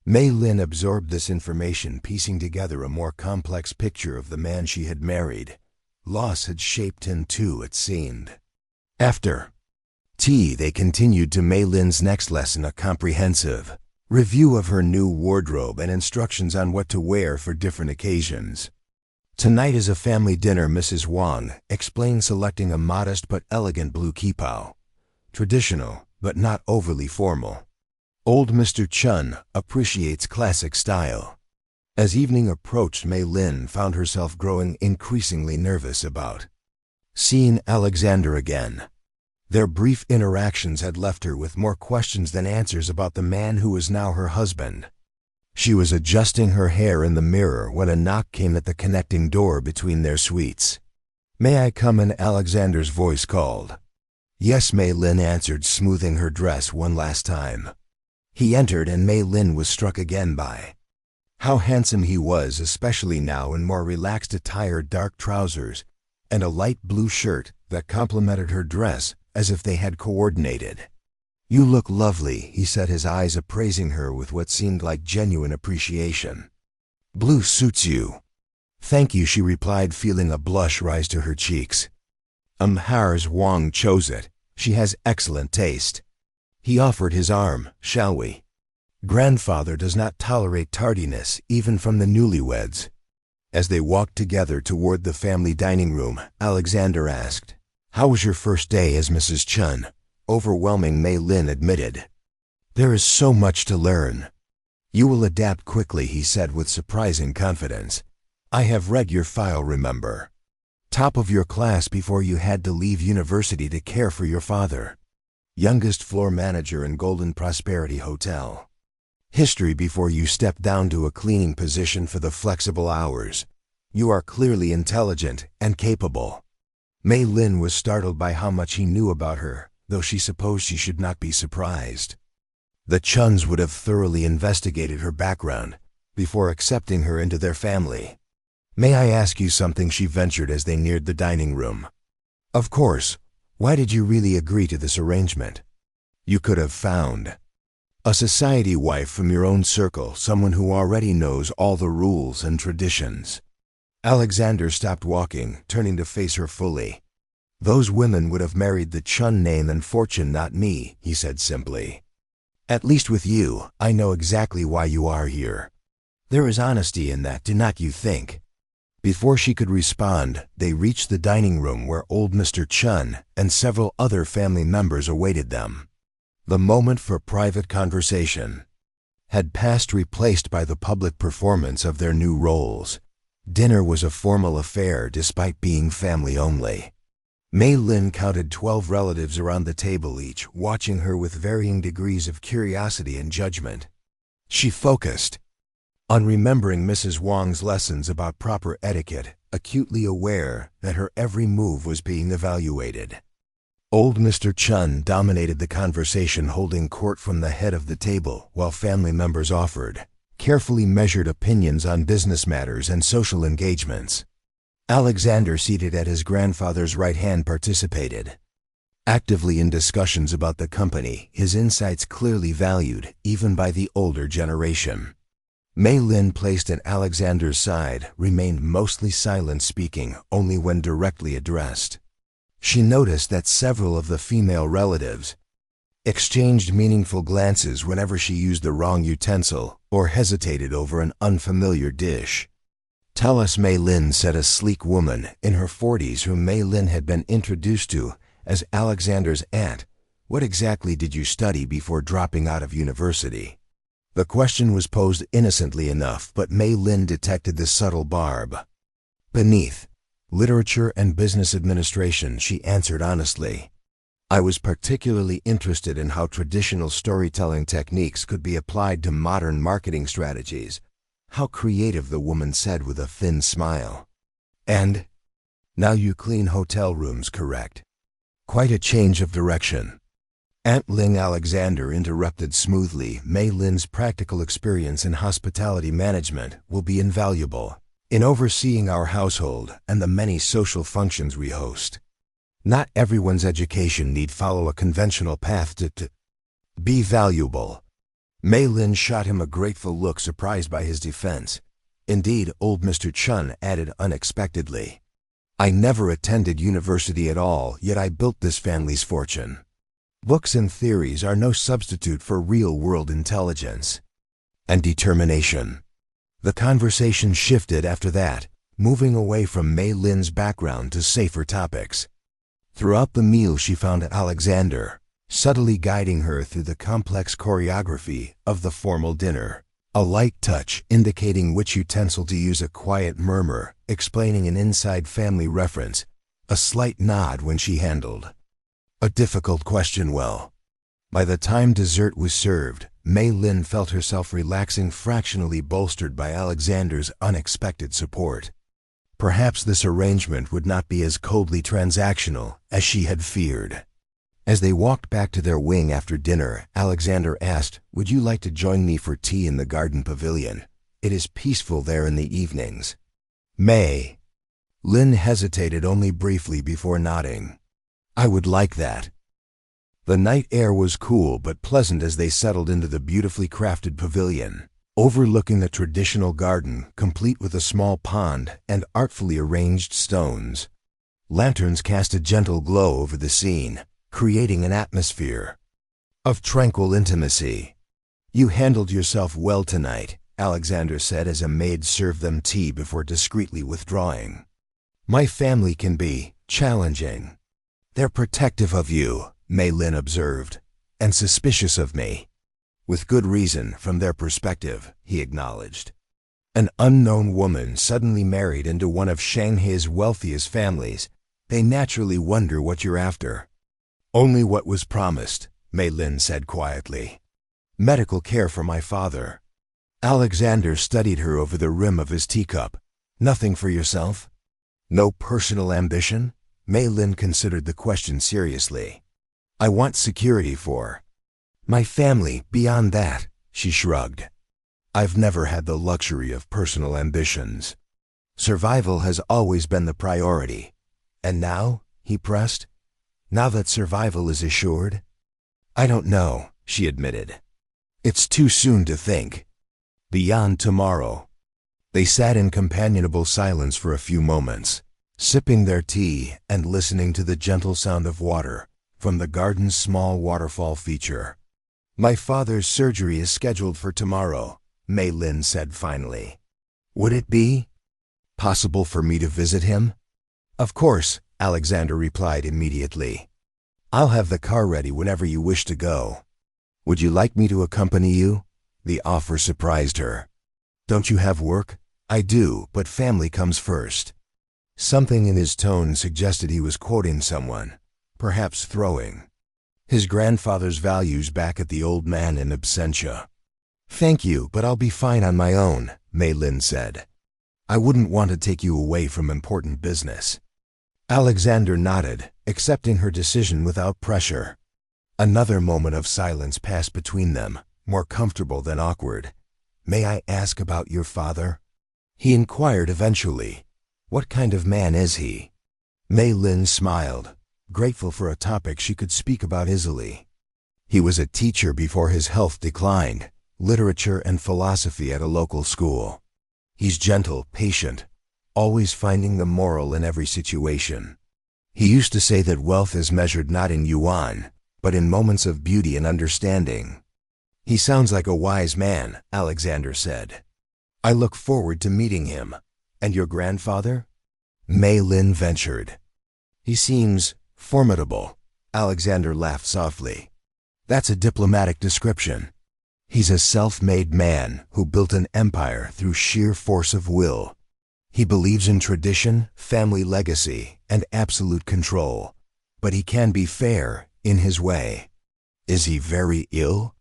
Mei Lin absorbed this information, piecing together a more complex picture of the man she had married. Loss had shaped him too, it seemed. After tea, they continued to Mei Lin's next lesson, a comprehensive review of her new wardrobe and instructions on what to wear for different occasions. Tonight is a family dinner, Mrs. Wang explained, selecting a modest but elegant blue kipao. Traditional, but not overly formal. Old Mr. Chun appreciates classic style. As evening approached, Mei Lin found herself growing increasingly nervous about seeing Alexander again. Their brief interactions had left her with more questions than answers about the man who was now her husband. She was adjusting her hair in the mirror when a knock came at the connecting door between their suites. May I come in? Alexander's voice called. Yes, Mei Lin answered, smoothing her dress one last time. He entered, and Mei Lin was struck again by how handsome he was, especially now in more relaxed attire, dark trousers, and a light blue shirt that complemented her dress as if they had coordinated. You look lovely, he said, his eyes appraising her with what seemed like genuine appreciation. Blue suits you. Thank you, she replied, feeling a blush rise to her cheeks. Mrs. Wang chose it. She has excellent taste. He offered his arm. Shall we Grandfather does not tolerate tardiness, even from the newlyweds. As they walked together toward the family dining room, Alexander asked, "How was your first day as Mrs. Chen?" Overwhelming, Mei Lin admitted. "There is so much to learn." "You will adapt quickly," he said with surprising confidence. "I have read your file, remember? Top of your class before you had to leave university to care for your father. Youngest floor manager in Golden Prosperity Hotel. History before you stepped down to a cleaning position for the flexible hours. You are clearly intelligent and capable." Mei Lin was startled by how much he knew about her, though she supposed she should not be surprised. The Chuns would have thoroughly investigated her background before accepting her into their family. "May I ask you something?" she ventured as they neared the dining room. "Of course. Why did you really agree to this arrangement? You could have found a society wife from your own circle, someone who already knows all the rules and traditions." Alexander stopped walking, turning to face her fully. "Those women would have married the Chun name and fortune, not me," he said simply. "At least with you, I know exactly why you are here. There is honesty in that, do not you think?" Before she could respond, they reached the dining room where old Mr. Chun and several other family members awaited them. The moment for private conversation had passed, replaced by the public performance of their new roles. Dinner was a formal affair despite being family only. Mei Lin counted 12 relatives around the table, each watching her with varying degrees of curiosity and judgment. She focused on remembering Mrs. Wang's lessons about proper etiquette, acutely aware that her every move was being evaluated. Old Mr. Chun dominated the conversation, holding court from the head of the table, while family members offered carefully measured opinions on business matters and social engagements. Alexander, seated at his grandfather's right hand, participated actively in discussions about the company, his insights clearly valued even by the older generation. Mei Lin, placed at Alexander's side, remained mostly silent, speaking only when directly addressed. She noticed that several of the female relatives exchanged meaningful glances whenever she used the wrong utensil or hesitated over an unfamiliar dish. "Tell us," Mei Lin said, a sleek woman in her 40s whom Mei Lin had been introduced to as Alexander's aunt, "what exactly did you study before dropping out of university?" The question was posed innocently enough, but Mei Lin detected the subtle barb beneath. "Literature and business administration," she answered honestly. "I was particularly interested in how traditional storytelling techniques could be applied to modern marketing strategies." "How creative," the woman said with a thin smile. "And now you clean hotel rooms, correct? Quite a change of direction." Aunt Ling, Alexander interrupted smoothly. "Mei Lin's practical experience in hospitality management will be invaluable in overseeing our household and the many social functions we host. Not everyone's education need follow a conventional path to be valuable." Mei Lin shot him a grateful look, surprised by his defense. "Indeed," old Mr. Chun added unexpectedly. "I never attended university at all, yet I built this family's fortune. Books and theories are no substitute for real-world intelligence and determination." The conversation shifted after that, moving away from Mei Lin's background to safer topics. Throughout the meal, she found Alexander subtly guiding her through the complex choreography of the formal dinner. A light touch indicating which utensil to use, a quiet murmur explaining an inside family reference, a slight nod when she handled a difficult question well. By the time dessert was served, Mei Lin felt herself relaxing, fractionally bolstered by Alexander's unexpected support. Perhaps this arrangement would not be as coldly transactional as she had feared. As they walked back to their wing after dinner, Alexander asked, "Would you like to join me for tea in the garden pavilion? It is peaceful there in the evenings." Mei Lin hesitated only briefly before nodding. "I would like that." The night air was cool but pleasant as they settled into the beautifully crafted pavilion, overlooking the traditional garden, complete with a small pond and artfully arranged stones. Lanterns cast a gentle glow over the scene, creating an atmosphere of tranquil intimacy. "You handled yourself well tonight," Alexander said as a maid served them tea before discreetly withdrawing. "My family can be challenging." "They're protective of you," Mei Lin observed, "and suspicious of me." "With good reason, from their perspective," he acknowledged. An unknown woman suddenly married into one of Shanghai's wealthiest families. They naturally wonder what you're after. "Only what was promised," Mei Lin said quietly. "Medical care for my father." Alexander studied her over the rim of his teacup. "Nothing for yourself? No personal ambition?" Mei Lin considered the question seriously. "I want security for my family. Beyond that," she shrugged. "I've never had the luxury of personal ambitions. Survival has always been the priority." "And now?" he pressed. "Now that survival is assured?" "I don't know," she admitted. "It's too soon to think. Beyond tomorrow." They sat in companionable silence for a few moments, sipping their tea and listening to the gentle sound of water from the garden's small waterfall feature. "My father's surgery is scheduled for tomorrow," Mei Lin said finally. "Would it be possible for me to visit him?" "Of course," Alexander replied immediately. "I'll have the car ready whenever you wish to go." "Would you like me to accompany you?" The offer surprised her. "Don't you have work?" "I do, but family comes first." Something in his tone suggested he was quoting someone, perhaps throwing his grandfather's values back at the old man in absentia. "Thank you, but I'll be fine on my own," Mei Lin said. "I wouldn't want to take you away from important business." Alexander nodded, accepting her decision without pressure. Another moment of silence passed between them, more comfortable than awkward. "May I ask about your father?" he inquired eventually. "What kind of man is he?" Mei Lin smiled, grateful for a topic she could speak about easily. "He was a teacher before his health declined, literature and philosophy at a local school. He's gentle, patient, always finding the moral in every situation. He used to say that wealth is measured not in yuan, but in moments of beauty and understanding." "He sounds like a wise man," Alexander said. "I look forward to meeting him." "And your grandfather?" Mei Lin ventured. "He seems formidable." Alexander laughed softly. "That's a diplomatic description. He's a self-made man who built an empire through sheer force of will. He believes in tradition, family legacy, and absolute control. But he can be fair in his way." "Is he very ill?"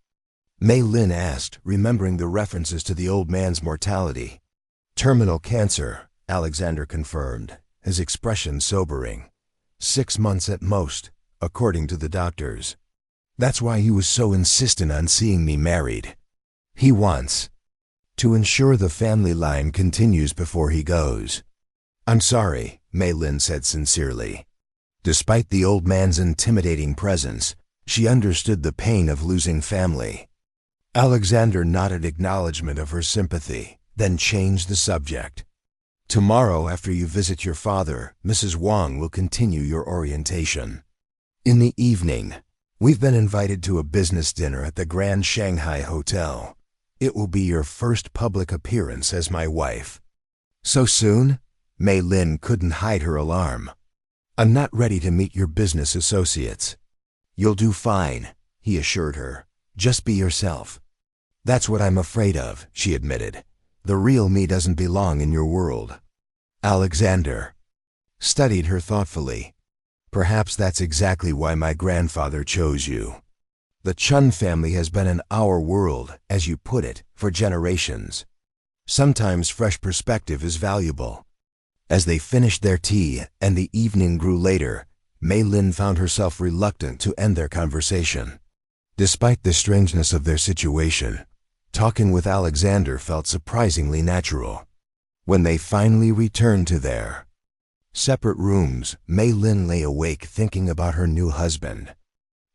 Mei Lin asked, remembering the references to the old man's mortality. "Terminal cancer," Alexander confirmed, his expression sobering. 6 months at most, according to the doctors. "That's why he was so insistent on seeing me married. He wants to ensure the family line continues before he goes." "I'm sorry," Mei Lin said sincerely. Despite the old man's intimidating presence, she understood the pain of losing family. Alexander nodded acknowledgement of her sympathy, then changed the subject. "Tomorrow, after you visit your father, Mrs. Wang will continue your orientation. In the evening, we've been invited to a business dinner at the Grand Shanghai Hotel. It will be your first public appearance as my wife." "So soon?" Mei Lin couldn't hide her alarm. "I'm not ready to meet your business associates." "You'll do fine," he assured her. "Just be yourself." "That's what I'm afraid of," she admitted. "The real me doesn't belong in your world." Alexander studied her thoughtfully. "Perhaps that's exactly why my grandfather chose you. The Chun family has been in our world, as you put it, for generations. Sometimes fresh perspective is valuable." As they finished their tea and the evening grew later, Mei Lin found herself reluctant to end their conversation. Despite the strangeness of their situation, talking with Alexander felt surprisingly natural. When they finally returned to their separate rooms, Mei Lin lay awake thinking about her new husband.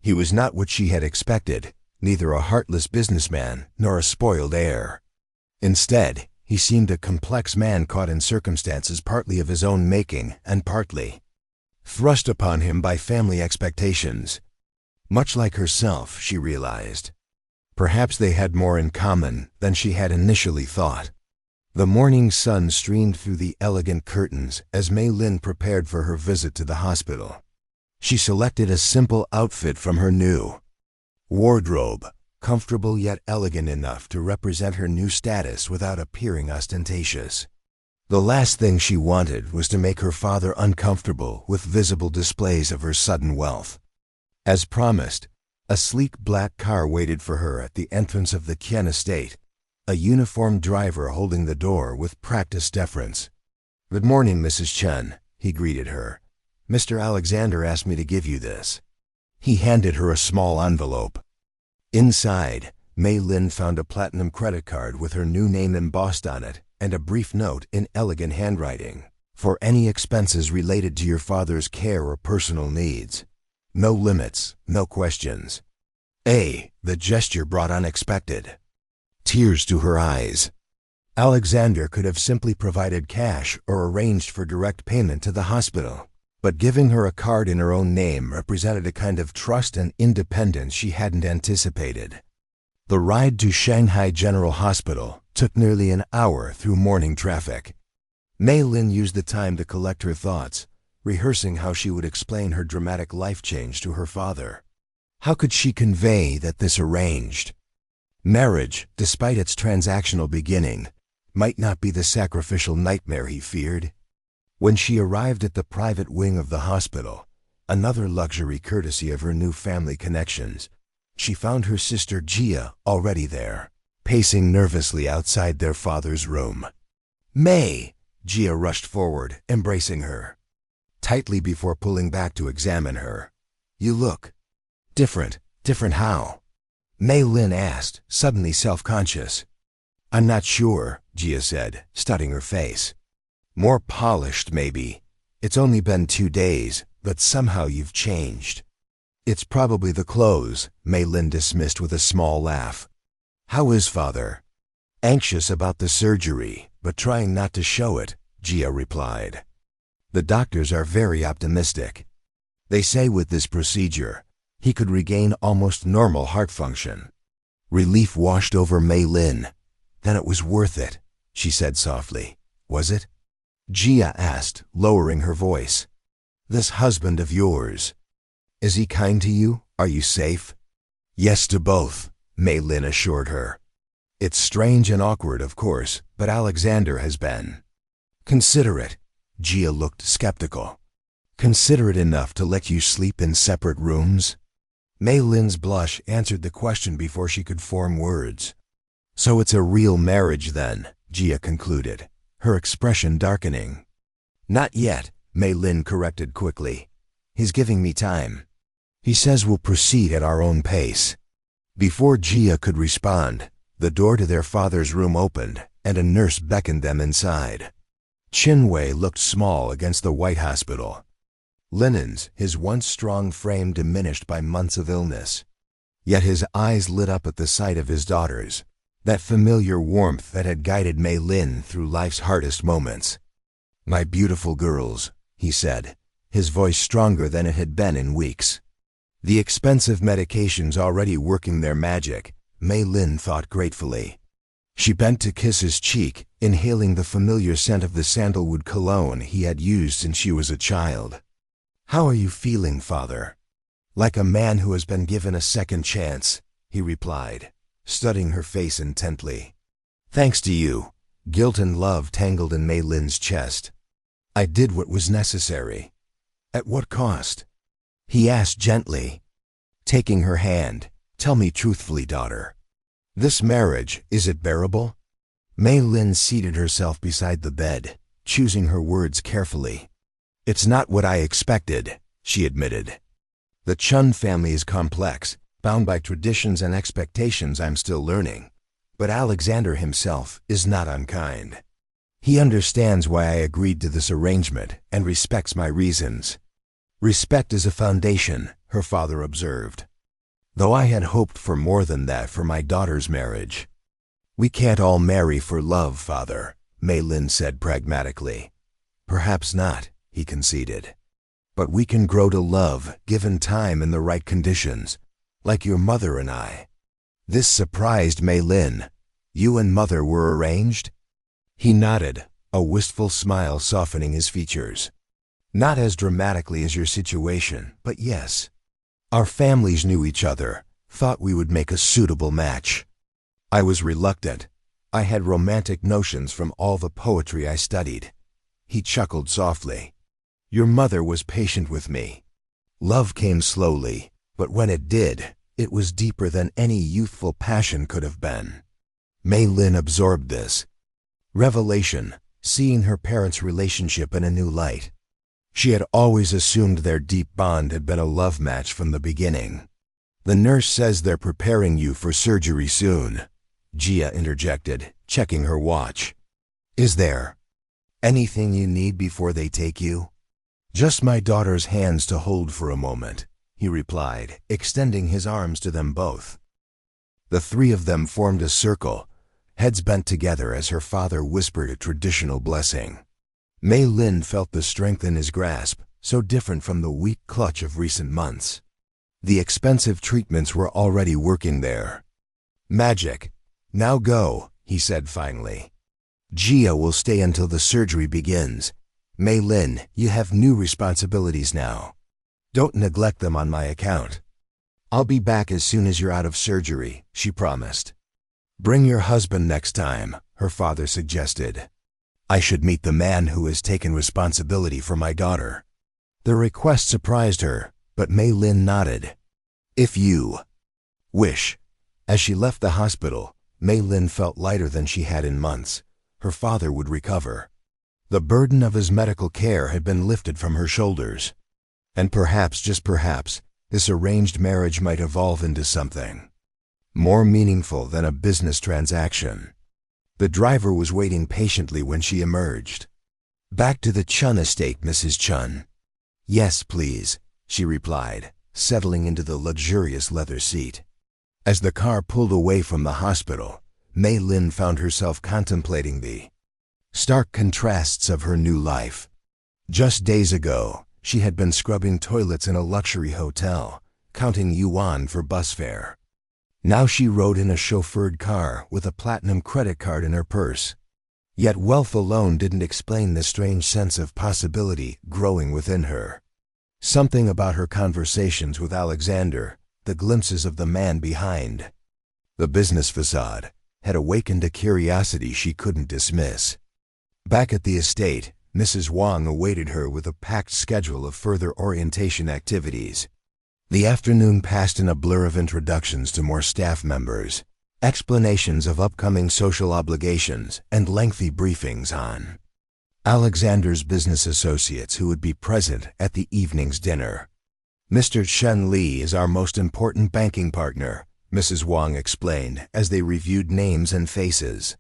He was not what she had expected, neither a heartless businessman nor a spoiled heir. Instead, he seemed a complex man caught in circumstances partly of his own making and partly thrust upon him by family expectations. Much like herself, she realized. Perhaps they had more in common than she had initially thought. The morning sun streamed through the elegant curtains as Mei Lin prepared for her visit to the hospital. She selected a simple outfit from her new wardrobe, comfortable yet elegant enough to represent her new status without appearing ostentatious. The last thing she wanted was to make her father uncomfortable with visible displays of her sudden wealth. As promised, a sleek black car waited for her at the entrance of the Qian estate, a uniformed driver holding the door with practiced deference. "Good morning, Mrs. Chen," he greeted her. "Mr. Alexander asked me to give you this." He handed her a small envelope. Inside, Mei Lin found a platinum credit card with her new name embossed on it and a brief note in elegant handwriting. "For any expenses related to your father's care or personal needs. No limits, no questions." The gesture brought unexpected tears to her eyes. Alexander could have simply provided cash or arranged for direct payment to the hospital, but giving her a card in her own name represented a kind of trust and independence she hadn't anticipated. The ride to Shanghai General Hospital took nearly an hour through morning traffic. Mei Lin used the time to collect her thoughts, rehearsing how she would explain her dramatic life change to her father. How could she convey that this arranged marriage, despite its transactional beginning, might not be the sacrificial nightmare he feared? When she arrived at the private wing of the hospital, another luxury courtesy of her new family connections, she found her sister Jia already there, pacing nervously outside their father's room. "Mei!" Jia rushed forward, embracing her tightly before pulling back to examine her. "You look different." "Different how?" Mei Lin asked, suddenly self-conscious. "I'm not sure," Jia said, studying her face. "More polished, maybe. It's only been 2 days, but somehow you've changed." "It's probably the clothes," Mei Lin dismissed with a small laugh. "How is father?" "Anxious about the surgery, but trying not to show it," Jia replied. "The doctors are very optimistic. They say with this procedure, he could regain almost normal heart function." Relief washed over Mei Lin. "Then it was worth it," she said softly. "Was it?" Jia asked, lowering her voice. "This husband of yours, is he kind to you? Are you safe?" "Yes to both," Mei Lin assured her. "It's strange and awkward, of course, but Alexander has been considerate." Jia looked skeptical. "Considerate enough to let you sleep in separate rooms?" Mei Lin's blush answered the question before she could form words. "So it's a real marriage then," Jia concluded, her expression darkening. "Not yet," Mei Lin corrected quickly. "He's giving me time. He says we'll proceed at our own pace." Before Jia could respond, the door to their father's room opened and a nurse beckoned them inside. Chinwei looked small against the white hospital linens, his once strong frame diminished by months of illness. Yet his eyes lit up at the sight of his daughters, that familiar warmth that had guided Mei Lin through life's hardest moments. "My beautiful girls," he said, his voice stronger than it had been in weeks. The expensive medications already working their magic, Mei Lin thought gratefully. She bent to kiss his cheek, inhaling the familiar scent of the sandalwood cologne he had used since she was a child. "How are you feeling, father?" "Like a man who has been given a second chance," he replied, studying her face intently. "Thanks to you." Guilt and love tangled in Mei Lin's chest. "I did what was necessary." "At what cost?" he asked gently, taking her hand. "Tell me truthfully, daughter. This marriage, is it bearable?" Mei Lin seated herself beside the bed, choosing her words carefully. "It's not what I expected," she admitted. "The Chun family is complex, bound by traditions and expectations I'm still learning. But Alexander himself is not unkind. He understands why I agreed to this arrangement and respects my reasons." "Respect is a foundation," her father observed. "Though I had hoped for more than that for my daughter's marriage." "We can't all marry for love, father," Mei Lin said pragmatically. "Perhaps not," he conceded. "But we can grow to love, given time and the right conditions, like your mother and I." This surprised Mei Lin. You and Mother were arranged? He nodded, a wistful smile softening his features. Not as dramatically as your situation, but yes. Our families knew each other, thought we would make a suitable match. I was reluctant. I had romantic notions from all the poetry I studied. He chuckled softly. Your mother was patient with me. Love came slowly, but when it did, it was deeper than any youthful passion could have been. Mei Lin absorbed this. Revelation, seeing her parents' relationship in a new light. She had always assumed their deep bond had been a love match from the beginning. The nurse says they're preparing you for surgery soon, Gia interjected, checking her watch. Is there anything you need before they take you? Just my daughter's hands to hold for a moment, he replied, extending his arms to them both. The three of them formed a circle, heads bent together as her father whispered a traditional blessing. Mei Lin felt the strength in his grasp, so different from the weak clutch of recent months. The expensive treatments were already working there. Magic. Now go, he said finally. Gia will stay until the surgery begins. Mei Lin, you have new responsibilities now. Don't neglect them on my account. I'll be back as soon as you're out of surgery, she promised. Bring your husband next time, her father suggested. I should meet the man who has taken responsibility for my daughter. The request surprised her, but Mei Lin nodded. If you wish. As she left the hospital, Mei Lin felt lighter than she had in months. Her father would recover. The burden of his medical care had been lifted from her shoulders. And perhaps, just perhaps, this arranged marriage might evolve into something more meaningful than a business transaction. The driver was waiting patiently when she emerged. Back to the Chen estate, Mrs. Chen. Yes, please, she replied, settling into the luxurious leather seat. As the car pulled away from the hospital, Mei Lin found herself contemplating the stark contrasts of her new life. Just days ago, she had been scrubbing toilets in a luxury hotel, counting yuan for bus fare. Now she rode in a chauffeured car with a platinum credit card in her purse. Yet wealth alone didn't explain the strange sense of possibility growing within her. Something about her conversations with Alexander, the glimpses of the man behind the business facade, had awakened a curiosity she couldn't dismiss. Back at the estate, Mrs. Wang awaited her with a packed schedule of further orientation activities. The afternoon passed in a blur of introductions to more staff members, explanations of upcoming social obligations, and lengthy briefings on Alexander's business associates who would be present at the evening's dinner. Mr. Chen Li is our most important banking partner, Mrs. Wang explained as they reviewed names and faces.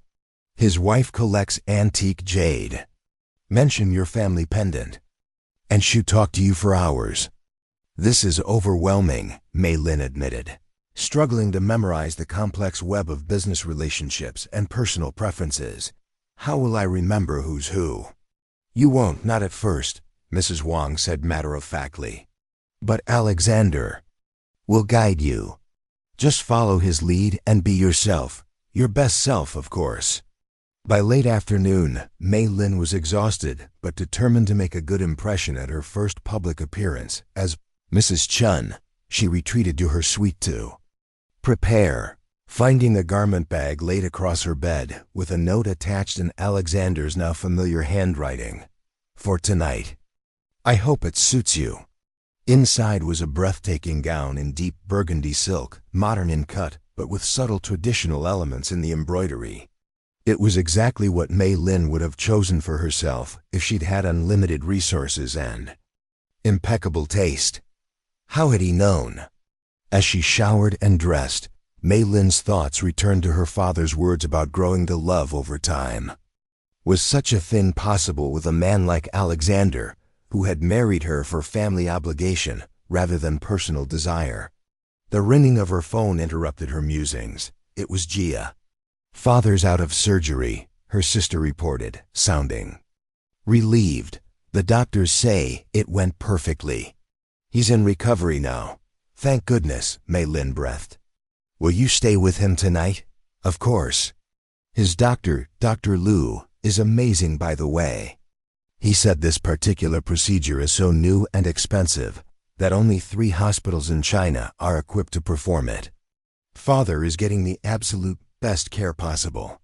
His wife collects antique jade. Mention your family pendant, and she'll talk to you for hours. This is overwhelming, Mei Lin admitted, struggling to memorize the complex web of business relationships and personal preferences. How will I remember who's who? You won't, not at first, Mrs. Wang said matter-of-factly. But Alexander will guide you. Just follow his lead and be yourself, your best self, of course. By late afternoon, Mei Lin was exhausted but determined to make a good impression at her first public appearance as Mrs. Chen. She retreated to her suite to prepare, finding the garment bag laid across her bed with a note attached in Alexander's now familiar handwriting. For tonight. I hope it suits you. Inside was a breathtaking gown in deep burgundy silk, modern in cut, but with subtle traditional elements in the embroidery. It was exactly what Mei Lin would have chosen for herself if she'd had unlimited resources and impeccable taste. How had he known? As she showered and dressed, Mei Lin's thoughts returned to her father's words about growing to love over time. Was such a thing possible with a man like Alexander, who had married her for family obligation rather than personal desire? The ringing of her phone interrupted her musings. It was Gia. Father's out of surgery, her sister reported, sounding relieved. The doctors say it went perfectly. He's in recovery now. Thank goodness, Mei Lin breathed. Will you stay with him tonight? Of course. His doctor, Dr. Liu, is amazing by the way. He said this particular procedure is so new and expensive that only 3 hospitals in China are equipped to perform it. Father is getting the absolute best care possible.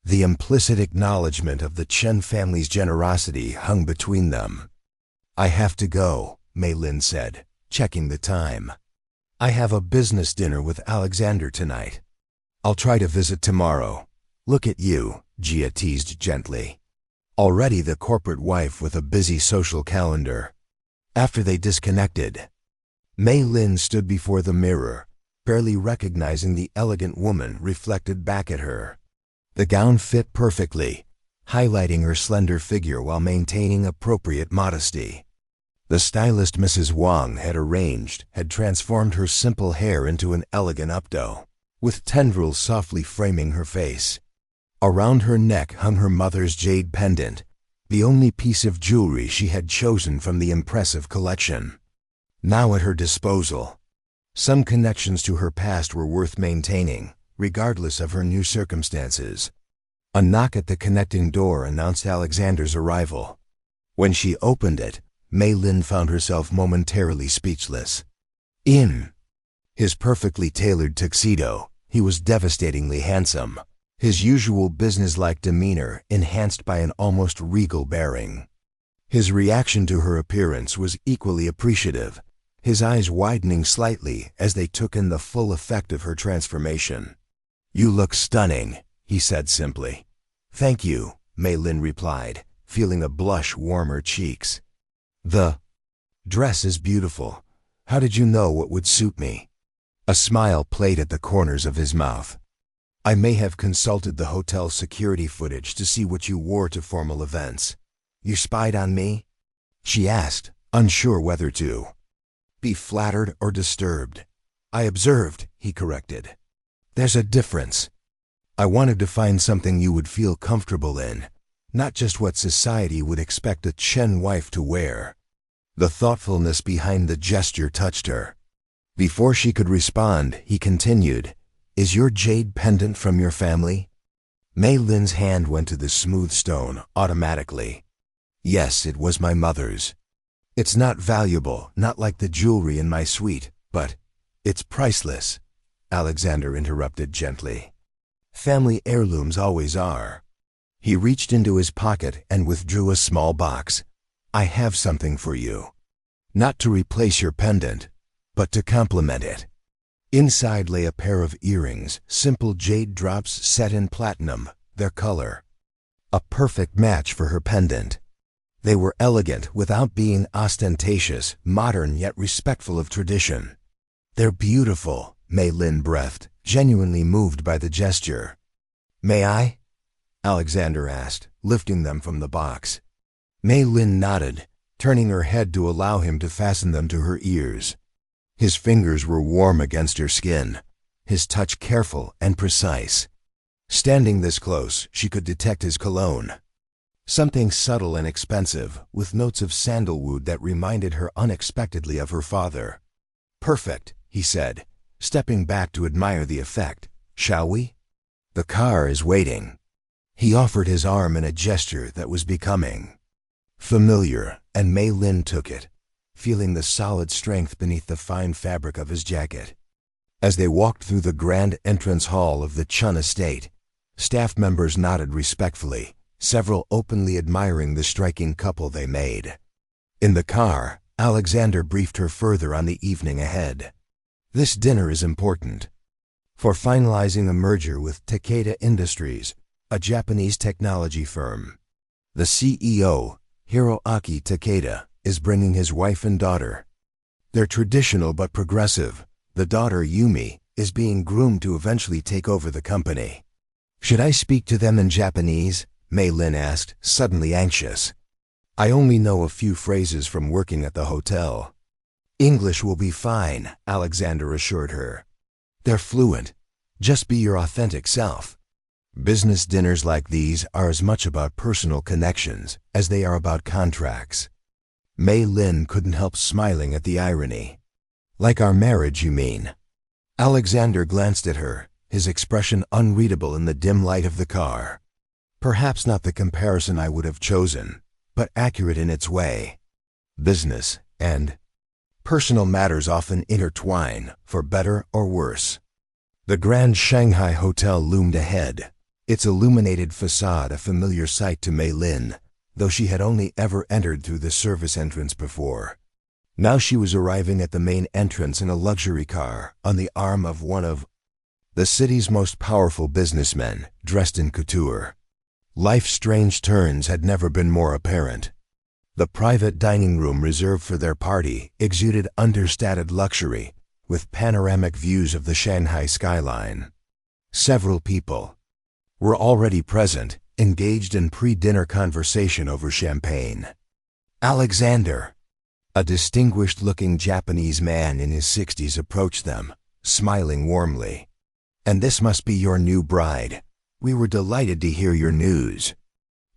The implicit acknowledgement of the Chen family's generosity hung between them. I have to go, Mei Lin said, checking the time. I have a business dinner with Alexander tonight. I'll try to visit tomorrow. Look at you, Jia teased gently. Already the corporate wife with a busy social calendar. After they disconnected, Mei Lin stood before the mirror, barely recognizing the elegant woman reflected back at her. The gown fit perfectly, highlighting her slender figure while maintaining appropriate modesty. The stylist Mrs. Wang had transformed her simple hair into an elegant updo, with tendrils softly framing her face. Around her neck hung her mother's jade pendant, the only piece of jewelry she had chosen from the impressive collection. Now at her disposal, some connections to her past were worth maintaining, regardless of her new circumstances. A knock at the connecting door announced Alexander's arrival. When she opened it, Mei Lin found herself momentarily speechless. In his perfectly tailored tuxedo, he was devastatingly handsome, his usual businesslike demeanor enhanced by an almost regal bearing. His reaction to her appearance was equally appreciative, his eyes widening slightly as they took in the full effect of her transformation. You look stunning, he said simply. Thank you, Mei Lin replied, feeling a blush warm her cheeks. The dress is beautiful. How did you know what would suit me? A smile played at the corners of his mouth. I may have consulted the hotel security footage to see what you wore to formal events. You spied on me? She asked, unsure whether to be flattered or disturbed. I observed, he corrected. There's a difference. I wanted to find something you would feel comfortable in, not just what society would expect a Chen wife to wear. The thoughtfulness behind the gesture touched her. Before she could respond, he continued, Is your jade pendant from your family? Mei Lin's hand went to the smooth stone automatically. Yes, it was my mother's. It's not valuable, not like the jewelry in my suite, but it's priceless, Alexander interrupted gently. Family heirlooms always are. He reached into his pocket and withdrew a small box. I have something for you. Not to replace your pendant, but to complement it. Inside lay a pair of earrings, simple jade drops set in platinum, their color. A perfect match for her pendant. They were elegant without being ostentatious, modern yet respectful of tradition. They're beautiful, Mei Lin breathed, genuinely moved by the gesture. May I? Alexander asked, lifting them from the box. Mei Lin nodded, turning her head to allow him to fasten them to her ears. His fingers were warm against her skin, his touch careful and precise. Standing this close, she could detect his cologne. Something subtle and expensive, with notes of sandalwood that reminded her unexpectedly of her father. Perfect, he said, stepping back to admire the effect. Shall we? The car is waiting. He offered his arm in a gesture that was becoming familiar, and Mei Lin took it, feeling the solid strength beneath the fine fabric of his jacket. As they walked through the grand entrance hall of the Chen estate, staff members nodded respectfully, several openly admiring the striking couple they made. In the car, Alexander briefed her further on the evening ahead. This dinner is important. For finalizing a merger with Takeda Industries, a Japanese technology firm. The CEO, Hiroaki Takeda, is bringing his wife and daughter. They're traditional but progressive. The daughter, Yumi, is being groomed to eventually take over the company. Should I speak to them in Japanese? Mei Lin asked, suddenly anxious. I only know a few phrases from working at the hotel. English will be fine, Alexander assured her. They're fluent. Just be your authentic self. Business dinners like these are as much about personal connections as they are about contracts. Mei Lin couldn't help smiling at the irony. Like our marriage, you mean? Alexander glanced at her, his expression unreadable in the dim light of the car. Perhaps not the comparison I would have chosen, but accurate in its way. Business and personal matters often intertwine, for better or worse. The Grand Shanghai Hotel loomed ahead, its illuminated facade a familiar sight to Mei Lin, though she had only ever entered through the service entrance before. Now she was arriving at the main entrance in a luxury car, on the arm of one of the city's most powerful businessmen, dressed in couture. Life's strange turns had never been more apparent. The private dining room reserved for their party exuded understated luxury, with panoramic views of the Shanghai skyline. Several people were already present, engaged in pre-dinner conversation over champagne. Alexander, a distinguished-looking Japanese man in his 60s, approached them, smiling warmly. "And this must be your new bride. We were delighted to hear your news."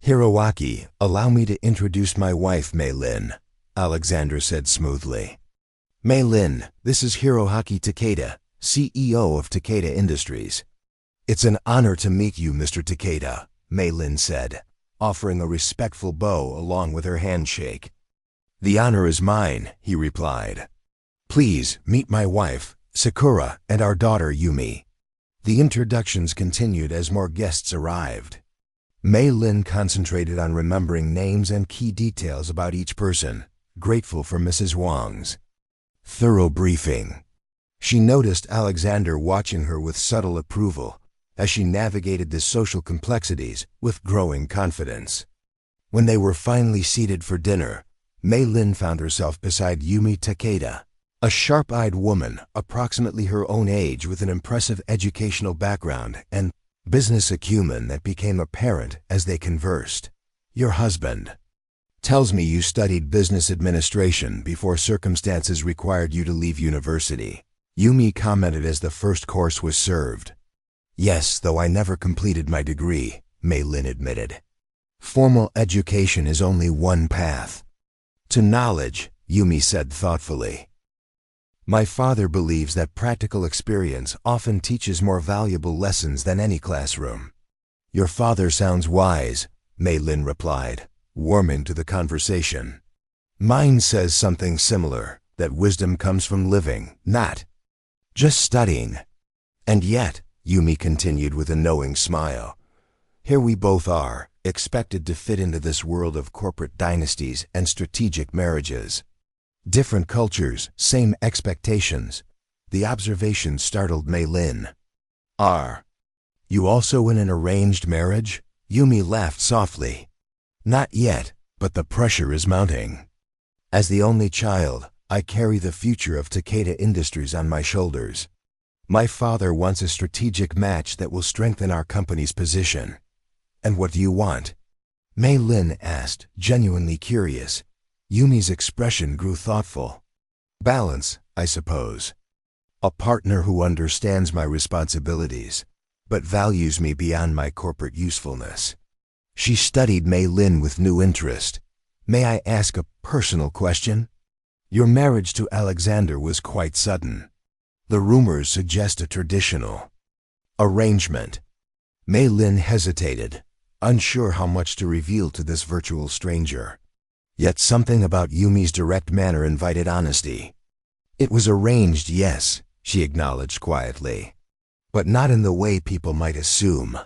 "Hiroaki, allow me to introduce my wife, Mei Lin," Alexander said smoothly. "Mei Lin, this is Hiroaki Takeda, CEO of Takeda Industries." "It's an honor to meet you, Mr. Takeda," Mei Lin said, offering a respectful bow along with her handshake. "The honor is mine," he replied. "Please meet my wife, Sakura, and our daughter, Yumi." The introductions continued as more guests arrived. Mei Lin concentrated on remembering names and key details about each person, grateful for Mrs. Wang's thorough briefing. She noticed Alexander watching her with subtle approval as she navigated the social complexities with growing confidence. When they were finally seated for dinner, Mei Lin found herself beside Yumi Takeda, a sharp-eyed woman approximately her own age with an impressive educational background and business acumen that became apparent as they conversed. "Your husband tells me you studied business administration before circumstances required you to leave university," Yumi commented as the first course was served. "Yes, though I never completed my degree," Mei Lin admitted. "Formal education is only one path to knowledge," Yumi said thoughtfully. "My father believes that practical experience often teaches more valuable lessons than any classroom." "Your father sounds wise," Mei Lin replied, warming to the conversation. "Mine says something similar, that wisdom comes from living, not just studying." "And yet," Yumi continued with a knowing smile, "here we both are, expected to fit into this world of corporate dynasties and strategic marriages. Different cultures, same expectations." The observation startled Mei Lin. "Are you also in an arranged marriage?" Yumi laughed softly. "Not yet, but the pressure is mounting. As the only child, I carry the future of Takeda Industries on my shoulders. My father wants a strategic match that will strengthen our company's position." "And what do you want?" Mei Lin asked, genuinely curious. Yumi's expression grew thoughtful. "Balance, I suppose. A partner who understands my responsibilities, but values me beyond my corporate usefulness." She studied Mei Lin with new interest. "May I ask a personal question? Your marriage to Alexander was quite sudden. The rumors suggest a traditional arrangement." Mei Lin hesitated, unsure how much to reveal to this virtual stranger. Yet something about Yumi's direct manner invited honesty. "It was arranged, yes," she acknowledged quietly, "but not in the way people might assume.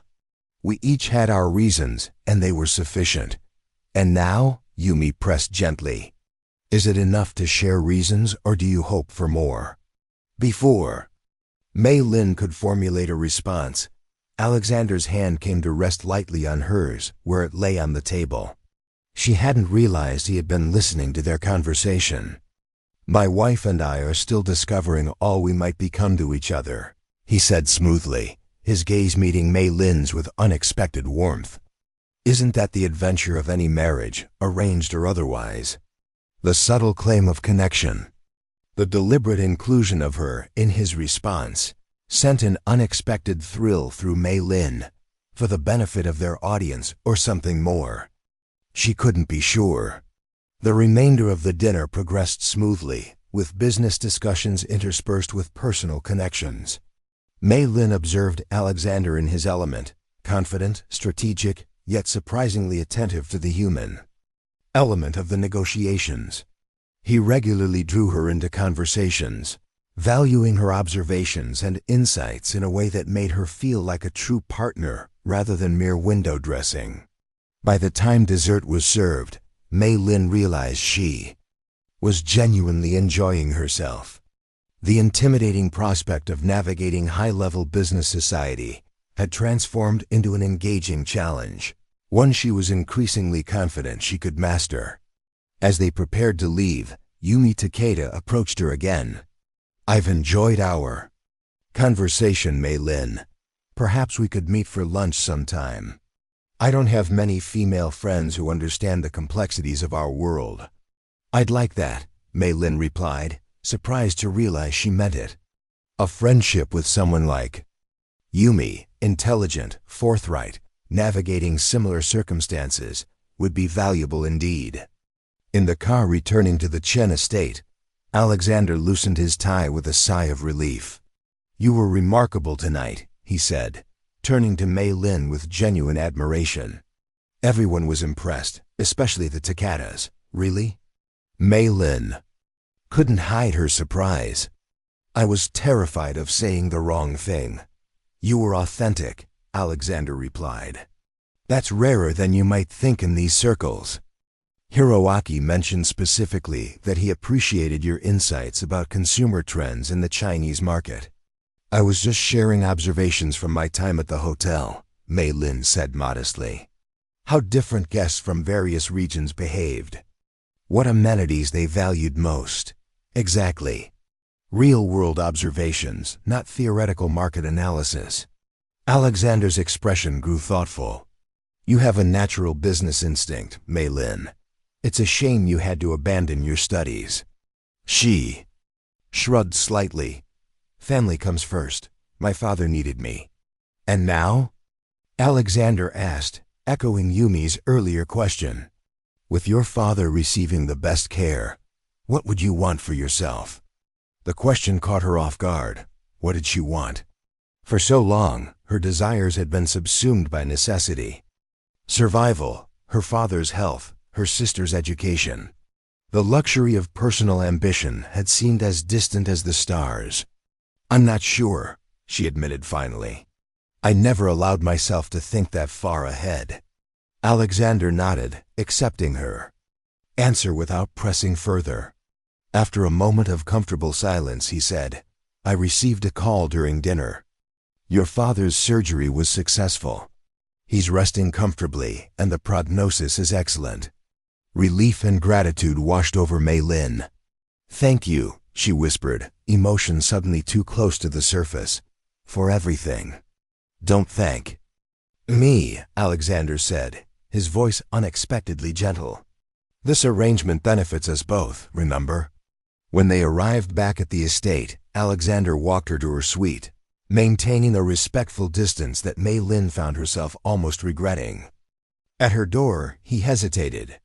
We each had our reasons, and they were sufficient." "And now?" Yumi pressed gently. "Is it enough to share reasons, or do you hope for more?" "Before Mei Lin could formulate a response, Alexander's hand came to rest lightly on hers, where it lay on the table. She hadn't realized he had been listening to their conversation. "My wife and I are still discovering all we might become to each other," he said smoothly, his gaze meeting Mei Lin's with unexpected warmth. "Isn't that the adventure of any marriage, arranged or otherwise? The subtle claim of connection." The deliberate inclusion of her in his response sent an unexpected thrill through Mei Lin, for the benefit of their audience or something more. She couldn't be sure. The remainder of the dinner progressed smoothly, with business discussions interspersed with personal connections. Mei Lin observed Alexander in his element, confident, strategic, yet surprisingly attentive to the human element of the negotiations. He regularly drew her into conversations, valuing her observations and insights in a way that made her feel like a true partner rather than mere window dressing. By the time dessert was served, Mei Lin realized she was genuinely enjoying herself. The intimidating prospect of navigating high-level business society had transformed into an engaging challenge, one she was increasingly confident she could master. As they prepared to leave, Yumi Takeda approached her again. "I've enjoyed our conversation, Mei Lin. Perhaps we could meet for lunch sometime. I don't have many female friends who understand the complexities of our world." "I'd like that," Mei Lin replied, surprised to realize she meant it. A friendship with someone like Yumi, intelligent, forthright, navigating similar circumstances, would be valuable indeed. In the car returning to the Chen estate, Alexander loosened his tie with a sigh of relief. "You were remarkable tonight," he said, turning to Mei Lin with genuine admiration. Everyone was impressed, especially the Takedas. "Really?" Mei Lin couldn't hide her surprise. "I was terrified of saying the wrong thing." "You were authentic," Alexander replied. "That's rarer than you might think in these circles." Hiroaki mentioned specifically that he appreciated your insights about consumer trends in the Chinese market. "I was just sharing observations from my time at the hotel," Mei Lin said modestly. "How different guests from various regions behaved. What amenities they valued most." "Exactly. Real-world observations, not theoretical market analysis." Alexander's expression grew thoughtful. "You have a natural business instinct, Mei Lin. It's a shame you had to abandon your studies." She shrugged slightly. "Family comes first. My father needed me." "And now?" Alexander asked, echoing Yumi's earlier question. "With your father receiving the best care, what would you want for yourself?" The question caught her off guard. What did she want? For so long, her desires had been subsumed by necessity. Survival, her father's health, her sister's education. The luxury of personal ambition had seemed as distant as the stars. "I'm not sure," she admitted finally. "I never allowed myself to think that far ahead." Alexander nodded, accepting her answer without pressing further. After a moment of comfortable silence, he said, "I received a call during dinner. Your father's surgery was successful. He's resting comfortably, and the prognosis is excellent." Relief and gratitude washed over Mei Lin. "Thank you," she whispered, emotion suddenly too close to the surface, "for everything." "Don't thank me," Alexander said, his voice unexpectedly gentle. "This arrangement benefits us both, remember?" When they arrived back at the estate, Alexander walked her to her suite, maintaining a respectful distance that Mei Lin found herself almost regretting. At her door, he hesitated.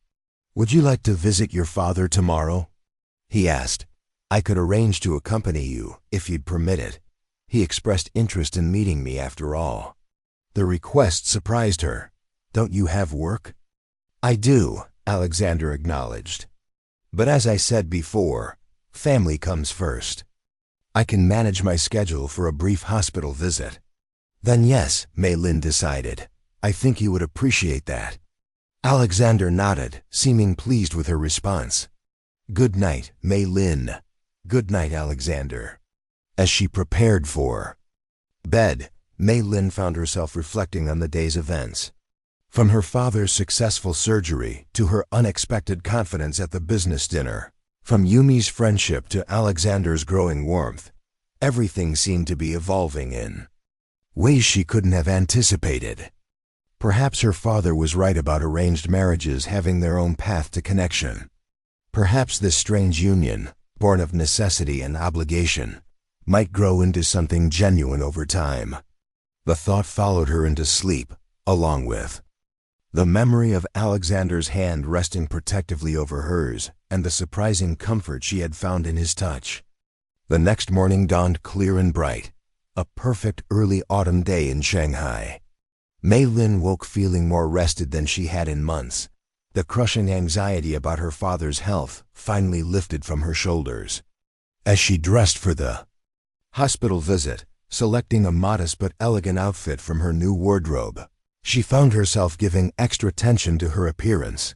"Would you like to visit your father tomorrow?" he asked. "I could arrange to accompany you, if you'd permit it. He expressed interest in meeting me after all." The request surprised her. "Don't you have work?" "I do," Alexander acknowledged. "But as I said before, family comes first. I can manage my schedule for a brief hospital visit." "Then yes," Mei Lin decided. "I think you would appreciate that." Alexander nodded, seeming pleased with her response. "Good night, Mei Lin." "Good night, Alexander." As she prepared for bed, Mei Lin found herself reflecting on the day's events. From her father's successful surgery to her unexpected confidence at the business dinner, from Yumi's friendship to Alexander's growing warmth, everything seemed to be evolving in ways she couldn't have anticipated. Perhaps her father was right about arranged marriages having their own path to connection. Perhaps this strange union, born of necessity and obligation, might grow into something genuine over time. The thought followed her into sleep, along with the memory of Alexander's hand resting protectively over hers and the surprising comfort she had found in his touch. The next morning dawned clear and bright, a perfect early autumn day in Shanghai. Mei Lin woke feeling more rested than she had in months. The crushing anxiety about her father's health finally lifted from her shoulders. As she dressed for the hospital visit, selecting a modest but elegant outfit from her new wardrobe, she found herself giving extra attention to her appearance.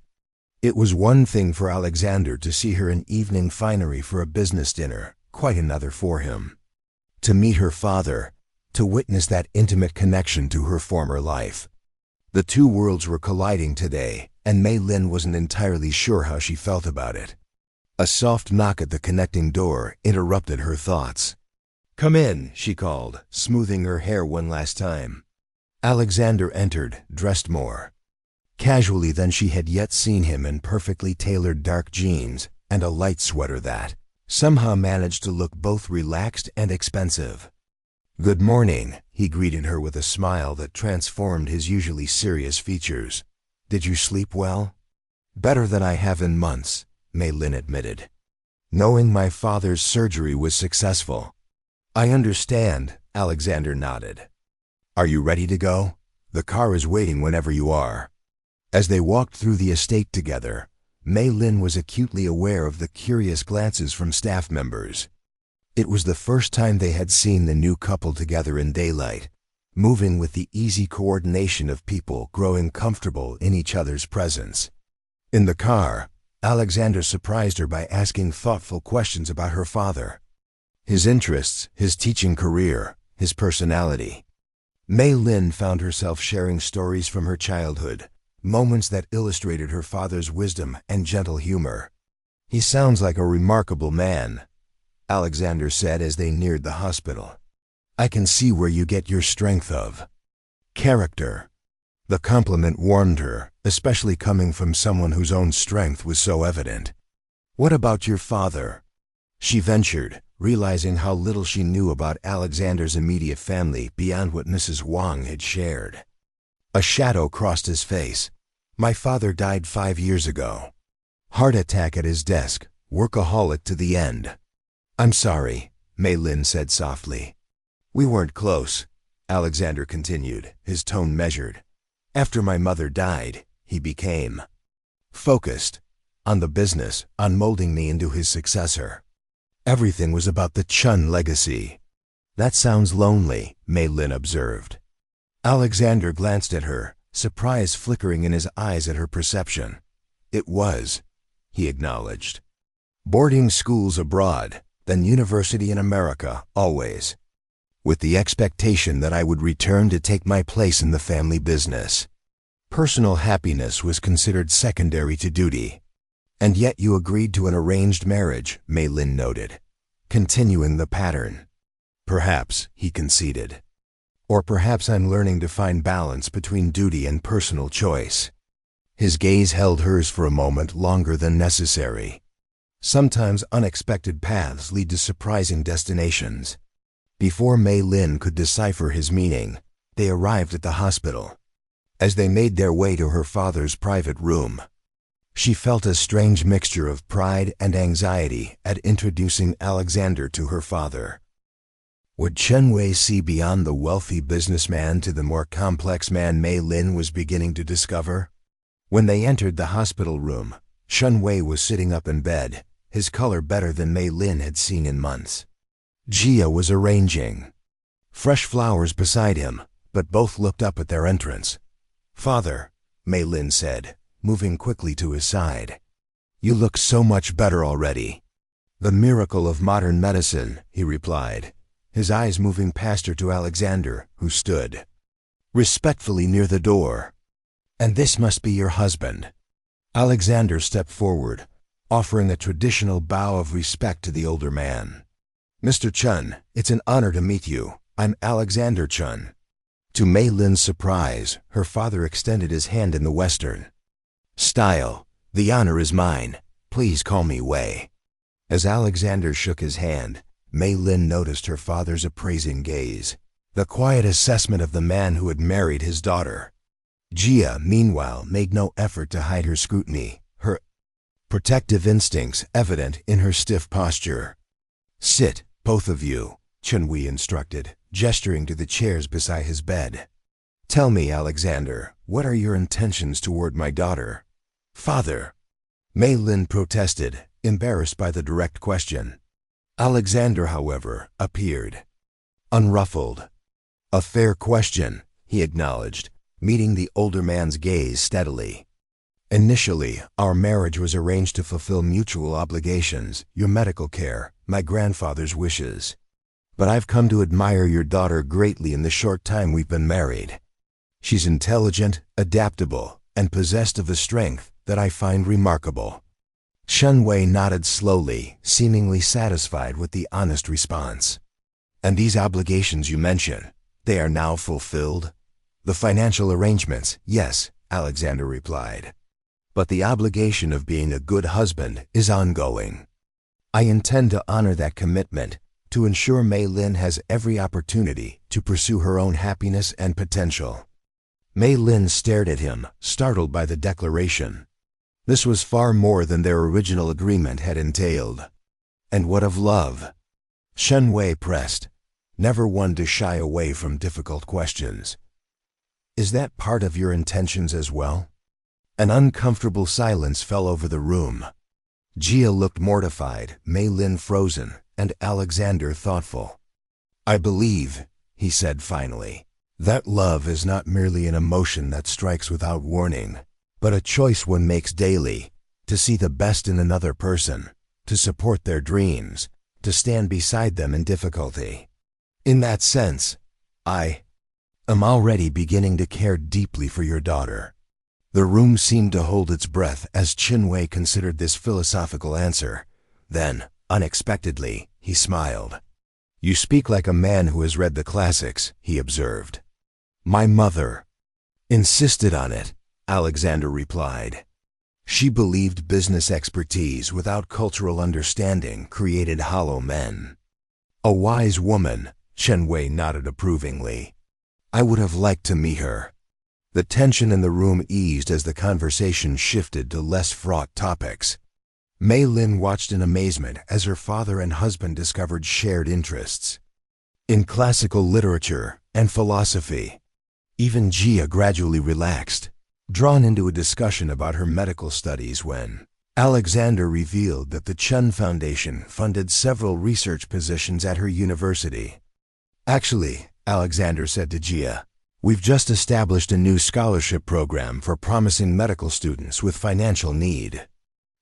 It was one thing for Alexander to see her in evening finery for a business dinner, quite another for him to meet her father, to witness that intimate connection to her former life. The two worlds were colliding today, and Mei Lin wasn't entirely sure how she felt about it. A soft knock at the connecting door interrupted her thoughts. "Come in," she called, smoothing her hair one last time. Alexander entered, dressed more casually than she had yet seen him, in perfectly tailored dark jeans and a light sweater that somehow managed to look both relaxed and expensive. "Good morning," he greeted her with a smile that transformed his usually serious features. "Did you sleep well?" "Better than I have in months," Mei Lin admitted, "knowing my father's surgery was successful." "I understand," Alexander nodded. "Are you ready to go? The car is waiting whenever you are." As they walked through the estate together, Mei Lin was acutely aware of the curious glances from staff members. It was the first time they had seen the new couple together in daylight, moving with the easy coordination of people growing comfortable in each other's presence. In the car, Alexander surprised her by asking thoughtful questions about her father, his interests, his teaching career, his personality. Mei Lin found herself sharing stories from her childhood, moments that illustrated her father's wisdom and gentle humor. "He sounds like a remarkable man," Alexander said as they neared the hospital. "I can see where you get your strength of character." The compliment warmed her, especially coming from someone whose own strength was so evident. "What about your father?" she ventured, realizing how little she knew about Alexander's immediate family beyond what Mrs. Wang had shared. A shadow crossed his face. "My father died 5 years ago. Heart attack at his desk, workaholic to the end." "I'm sorry," Mei Lin said softly. "We weren't close," Alexander continued, his tone measured. "After my mother died, he became focused on the business, on molding me into his successor. Everything was about the Chen legacy." "That sounds lonely," Mei Lin observed. Alexander glanced at her, surprise flickering in his eyes at her perception. "It was," he acknowledged. "Boarding schools abroad, then university in America, always, with the expectation that I would return to take my place in the family business. Personal happiness was considered secondary to duty." "And yet you agreed to an arranged marriage," Mei Lin noted, continuing the pattern. "Perhaps," he conceded. "Or perhaps I'm learning to find balance between duty and personal choice." His gaze held hers for a moment longer than necessary. Sometimes unexpected paths lead to surprising destinations. Before Mei Lin could decipher his meaning, they arrived at the hospital. As they made their way to her father's private room, she felt a strange mixture of pride and anxiety at introducing Alexander to her father. Would Chen Wei see beyond the wealthy businessman to the more complex man Mei Lin was beginning to discover? When they entered the hospital room, Chen Wei was sitting up in bed, his color better than Mei Lin had seen in months. Jia was arranging fresh flowers beside him, but both looked up at their entrance. "Father," Mei Lin said, moving quickly to his side. "You look so much better already." "The miracle of modern medicine," he replied, his eyes moving past her to Alexander, who stood respectfully near the door. "And this must be your husband." Alexander stepped forward, offering a traditional bow of respect to the older man. "Mr. Chen, it's an honor to meet you. I'm Alexander Chen." To Mei Lin's surprise, her father extended his hand in the Western style. "The honor is mine. Please call me Wei." As Alexander shook his hand, Mei Lin noticed her father's appraising gaze, the quiet assessment of the man who had married his daughter. Jia, meanwhile, made no effort to hide her scrutiny, her protective instincts evident in her stiff posture. "Sit, both of you," Chun-Wei instructed, gesturing to the chairs beside his bed. "Tell me, Alexander, what are your intentions toward my daughter?" "Father," Mei Lin protested, embarrassed by the direct question. Alexander, however, appeared unruffled. "A fair question," he acknowledged, meeting the older man's gaze steadily. "Initially, our marriage was arranged to fulfill mutual obligations, your medical care, my grandfather's wishes. But I've come to admire your daughter greatly in the short time we've been married. She's intelligent, adaptable, and possessed of a strength that I find remarkable." Chun-Wei nodded slowly, seemingly satisfied with the honest response. "And these obligations you mention, they are now fulfilled?" "The financial arrangements, yes," Alexander replied. "But the obligation of being a good husband is ongoing. I intend to honor that commitment, to ensure Mei Lin has every opportunity to pursue her own happiness and potential." Mei Lin stared at him, startled by the declaration. This was far more than their original agreement had entailed. "And what of love?" Chun-Wei pressed, never one to shy away from difficult questions. "Is that part of your intentions as well?" An uncomfortable silence fell over the room. Jia looked mortified, Mei Lin frozen, and Alexander thoughtful. "I believe," he said finally, "that love is not merely an emotion that strikes without warning, but a choice one makes daily, to see the best in another person, to support their dreams, to stand beside them in difficulty. In that sense, I am already beginning to care deeply for your daughter." The room seemed to hold its breath as Chun-Wei considered this philosophical answer. Then, unexpectedly, he smiled. "You speak like a man who has read the classics," he observed. "My mother insisted on it," Alexander replied. "She believed business expertise without cultural understanding created hollow men." "A wise woman," Chun-Wei nodded approvingly. "I would have liked to meet her." The tension in the room eased as the conversation shifted to less fraught topics. Mei Lin watched in amazement as her father and husband discovered shared interests in classical literature and philosophy. Even Jia gradually relaxed, drawn into a discussion about her medical studies when Alexander revealed that the Chun Foundation funded several research positions at her university. "Actually," Alexander said to Jia, "we've just established a new scholarship program for promising medical students with financial need.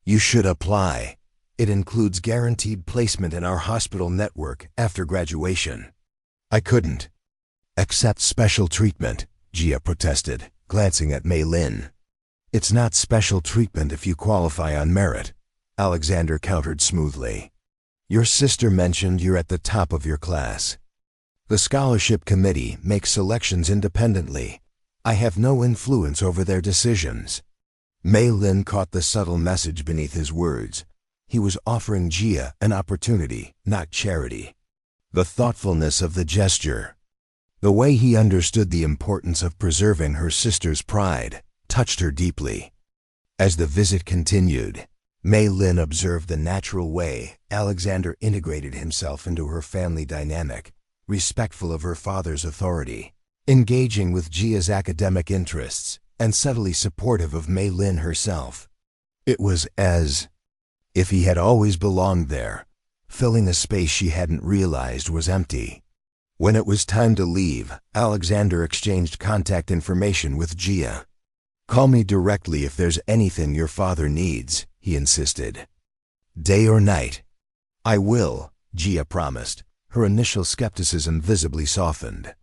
You should apply. It includes guaranteed placement in our hospital network after graduation." "I couldn't accept special treatment," Jia protested, glancing at Mei Lin. "It's not special treatment if you qualify on merit," Alexander countered smoothly. "Your sister mentioned you're at the top of your class. The scholarship committee makes selections independently. I have no influence over their decisions." Mei Lin caught the subtle message beneath his words. He was offering Jia an opportunity, not charity. The thoughtfulness of the gesture, the way he understood the importance of preserving her sister's pride, touched her deeply. As the visit continued, Mei Lin observed the natural way Alexander integrated himself into her family dynamic, respectful of her father's authority, engaging with Jia's academic interests, and subtly supportive of Mei Lin herself. It was as if he had always belonged there, filling a space she hadn't realized was empty. When it was time to leave, Alexander exchanged contact information with Jia. "Call me directly if there's anything your father needs," he insisted. "Day or night?" "I will," Jia promised, her initial skepticism visibly softened.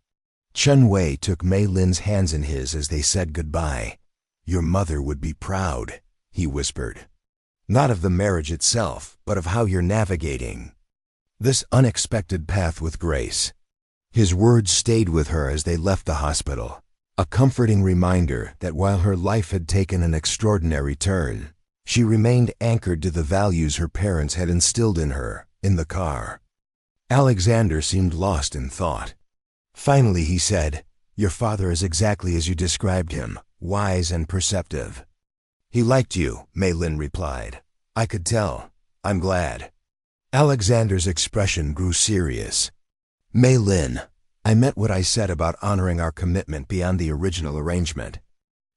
Chun-Wei took Mei Lin's hands in his as they said goodbye. "Your mother would be proud," he whispered. "Not of the marriage itself, but of how you're navigating this unexpected path with grace." His words stayed with her as they left the hospital, a comforting reminder that while her life had taken an extraordinary turn, she remained anchored to the values her parents had instilled in her. In the car, Alexander seemed lost in thought. Finally he said, "Your father is exactly as you described him, wise and perceptive." "He liked you," Mei Lin replied. I could tell. I'm glad. Alexander's expression grew serious. Mei Lin, I meant what I said about honoring our commitment beyond the original arrangement.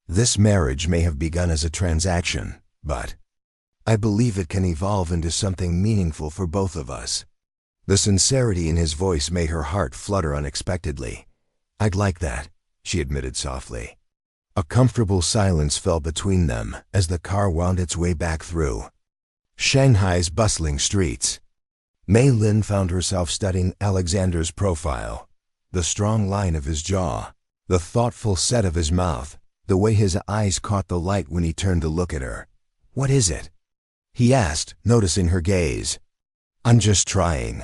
This marriage may have begun as a transaction, but I believe it can evolve into something meaningful for both of us. The sincerity in his voice made her heart flutter unexpectedly. I'd like that, she admitted softly. A comfortable silence fell between them as the car wound its way back through Shanghai's bustling streets. Mei Lin found herself studying Alexander's profile. The strong line of his jaw, the thoughtful set of his mouth, the way his eyes caught the light when he turned to look at her. What is it? He asked, noticing her gaze. I'm just trying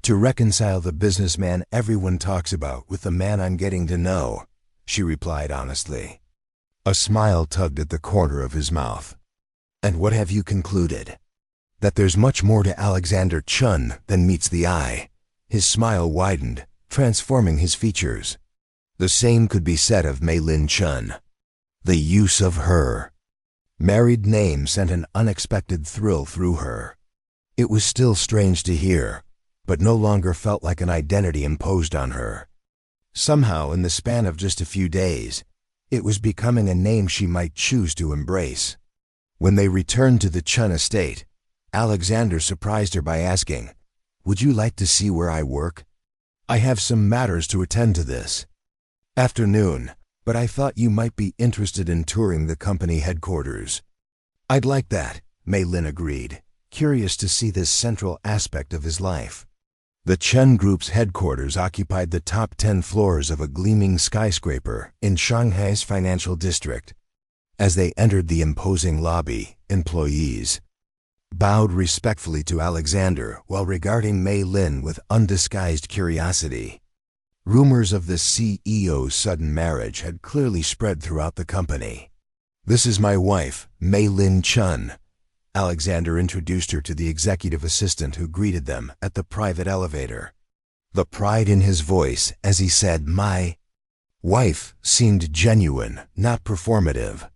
to reconcile the businessman everyone talks about with the man I'm getting to know, she replied honestly. A smile tugged at the corner of his mouth. And what have you concluded? That there's much more to Alexander Chen than meets the eye. His smile widened, transforming his features. The same could be said of Mei Lin Chen. The use of her married name sent an unexpected thrill through her. It was still strange to hear, but no longer felt like an identity imposed on her. Somehow, in the span of just a few days, it was becoming a name she might choose to embrace. When they returned to the Chen estate, Alexander surprised her by asking, "Would you like to see where I work? I have some matters to attend to this afternoon, but I thought you might be interested in touring the company headquarters." "I'd like that," Mei Lin agreed, curious to see this central aspect of his life. The Chen Group's headquarters occupied the top 10 floors of a gleaming skyscraper in Shanghai's financial district. As they entered the imposing lobby, employees bowed respectfully to Alexander while regarding Mei Lin with undisguised curiosity. Rumors of the CEO's sudden marriage had clearly spread throughout the company. "This is my wife, Mei Lin Chen." Alexander introduced her to the executive assistant who greeted them at the private elevator. The pride in his voice as he said, "My wife," seemed genuine, not performative.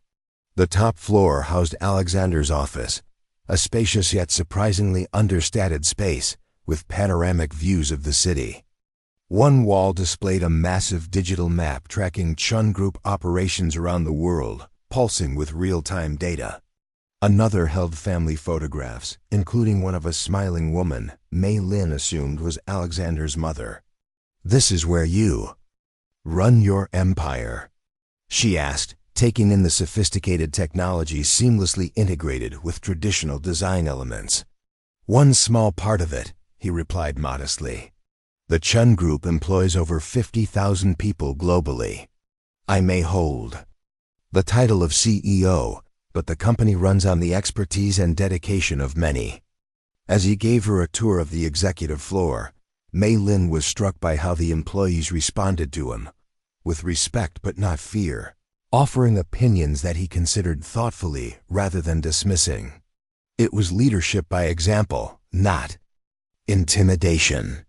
The top floor housed Alexander's office, a spacious yet surprisingly understated space with panoramic views of the city. One wall displayed a massive digital map tracking Chen Group operations around the world, pulsing with real-time data. Another held family photographs, including one of a smiling woman Mei Lin assumed was Alexander's mother. "This is where you run your empire?" she asked, taking in the sophisticated technology seamlessly integrated with traditional design elements. "One small part of it," he replied modestly. "The Chen Group employs over 50,000 people globally. I may hold the title of CEO, but the company runs on the expertise and dedication of many." As he gave her a tour of the executive floor, Mei Lin was struck by how the employees responded to him, with respect but not fear, offering opinions that he considered thoughtfully rather than dismissing. It was leadership by example, not intimidation.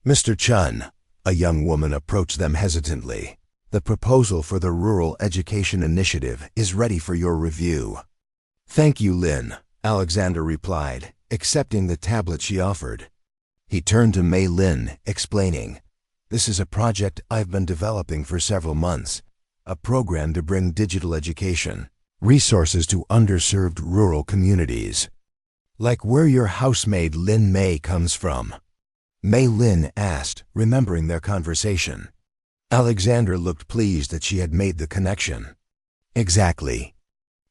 "Mr. Chen," a young woman approached them hesitantly. "The proposal for the Rural Education Initiative is ready for your review." "Thank you, Lin," Alexander replied, accepting the tablet she offered. He turned to Mei Lin, explaining, "This is a project I've been developing for several months, a program to bring digital education resources to underserved rural communities." "Like where your housemaid Lin Mei comes from?" Mei Lin asked, remembering their conversation. Alexander looked pleased that she had made the connection. "Exactly.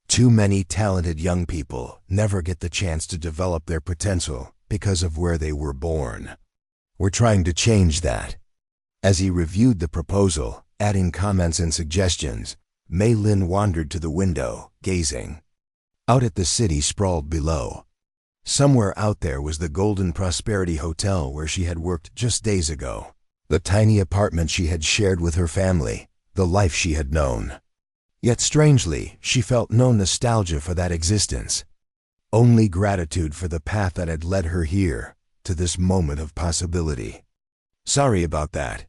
Too many talented young people never get the chance to develop their potential because of where they were born. We're trying to change that." As he reviewed the proposal, adding comments and suggestions, Mei Lin wandered to the window, gazing out at the city sprawled below. Somewhere out there was the Golden Prosperity Hotel where she had worked just days ago. The tiny apartment she had shared with her family, the life she had known. Yet strangely, she felt no nostalgia for that existence. Only gratitude for the path that had led her here, to this moment of possibility. "Sorry about that,"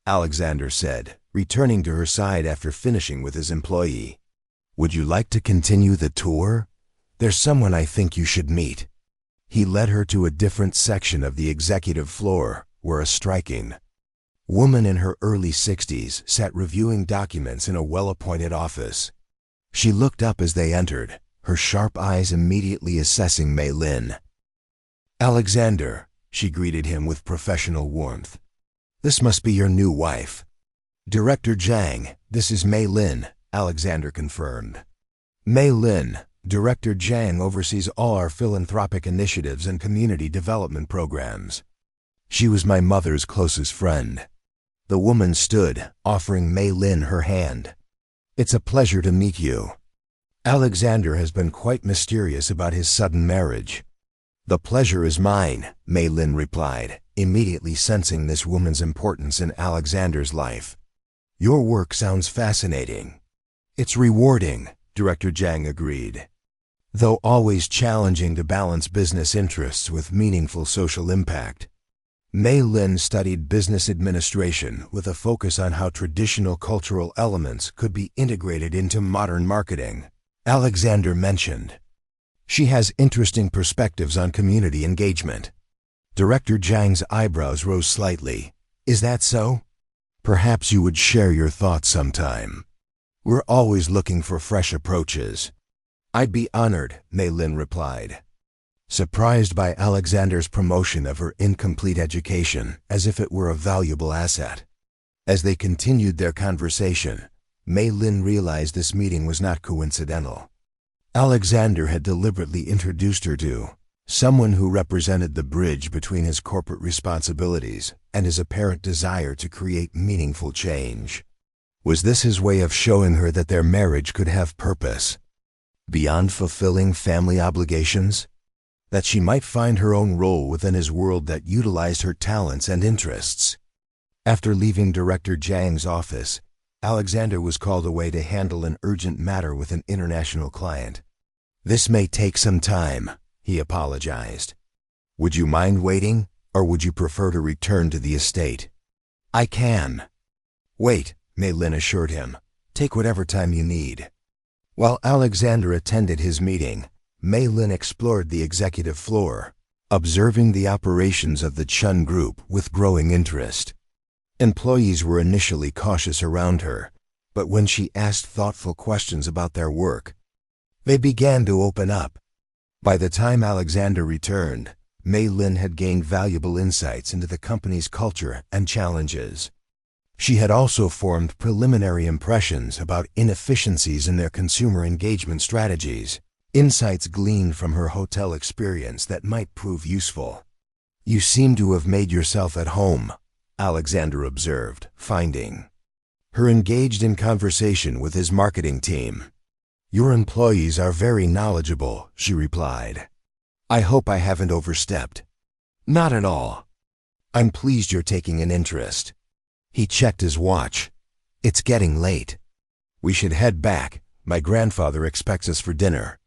Alexander said, returning to her side after finishing with his employee. "Would you like to continue the tour? There's someone I think you should meet. He led her to a different section of the executive floor, where a striking woman in her early 60s sat reviewing documents in a well-appointed office. She looked up as they entered, her sharp eyes immediately assessing Mei Lin. "Alexander," she greeted him with professional warmth. "This must be your new wife." "Director Zhang, this is Mei Lin," Alexander confirmed. Mei Lin, Director Zhang oversees all our philanthropic initiatives and community development programs. She was my mother's closest friend. The woman stood, offering Mei Lin her hand. "It's a pleasure to meet you." Alexander has been quite mysterious about his sudden marriage. "The pleasure is mine," Mei Lin replied, immediately sensing this woman's importance in Alexander's life. "Your work sounds fascinating." "It's rewarding," Director Zhang agreed, "though always challenging to balance business interests with meaningful social impact." Mei Lin studied business administration with a focus on how traditional cultural elements could be integrated into modern marketing, Alexander mentioned. She has interesting perspectives on community engagement. Director Zhang's eyebrows rose slightly. "Is that so? Perhaps you would share your thoughts sometime. We're always looking for fresh approaches." "I'd be honored," Mei Lin replied, surprised by Alexander's promotion of her incomplete education as if it were a valuable asset. As they continued their conversation, Mei Lin realized this meeting was not coincidental. Alexander had deliberately introduced her to someone who represented the bridge between his corporate responsibilities and his apparent desire to create meaningful change. Was this his way of showing her that their marriage could have purpose, beyond fulfilling family obligations? That she might find her own role within his world that utilized her talents and interests? After leaving Director Zhang's office, Alexander was called away to handle an urgent matter with an international client. "This may take some time," he apologized. "Would you mind waiting, or would you prefer to return to the estate?" "I can wait," Mei Lin assured him. "Take whatever time you need." While Alexander attended his meeting, Mei Lin explored the executive floor, observing the operations of the Chen Group with growing interest. Employees were initially cautious around her, but when she asked thoughtful questions about their work, they began to open up. By the time Alexander returned, Mei Lin had gained valuable insights into the company's culture and challenges. She had also formed preliminary impressions about inefficiencies in their consumer engagement strategies, insights gleaned from her hotel experience that might prove useful. "You seem to have made yourself at home," Alexander observed, finding her engaged in conversation with his marketing team. "Your employees are very knowledgeable," she replied. "I hope I haven't overstepped." "Not at all. I'm pleased you're taking an interest." He checked his watch. "It's getting late. We should head back. My grandfather expects us for dinner."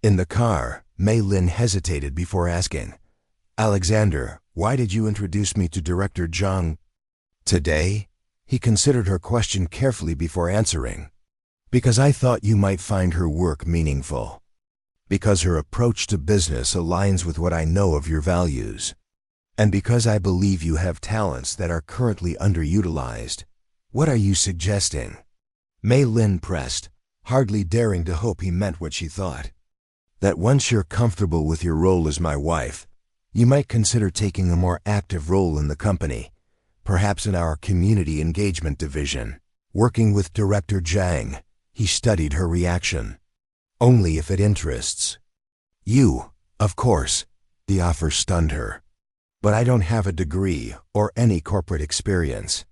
In the car, Mei Lin hesitated before asking, "Alexander, why did you introduce me to Director Zhang today?" He considered her question carefully before answering. "Because I thought you might find her work meaningful. Because her approach to business aligns with what I know of your values. And because I believe you have talents that are currently underutilized." "What are you suggesting?" Mei Lin pressed, hardly daring to hope he meant what she thought. "That once you're comfortable with your role as my wife, you might consider taking a more active role in the company, perhaps in our community engagement division, working with Director Zhang." He studied her reaction. "Only if it interests you, of course." The offer stunned her. "But I don't have a degree or any corporate experience."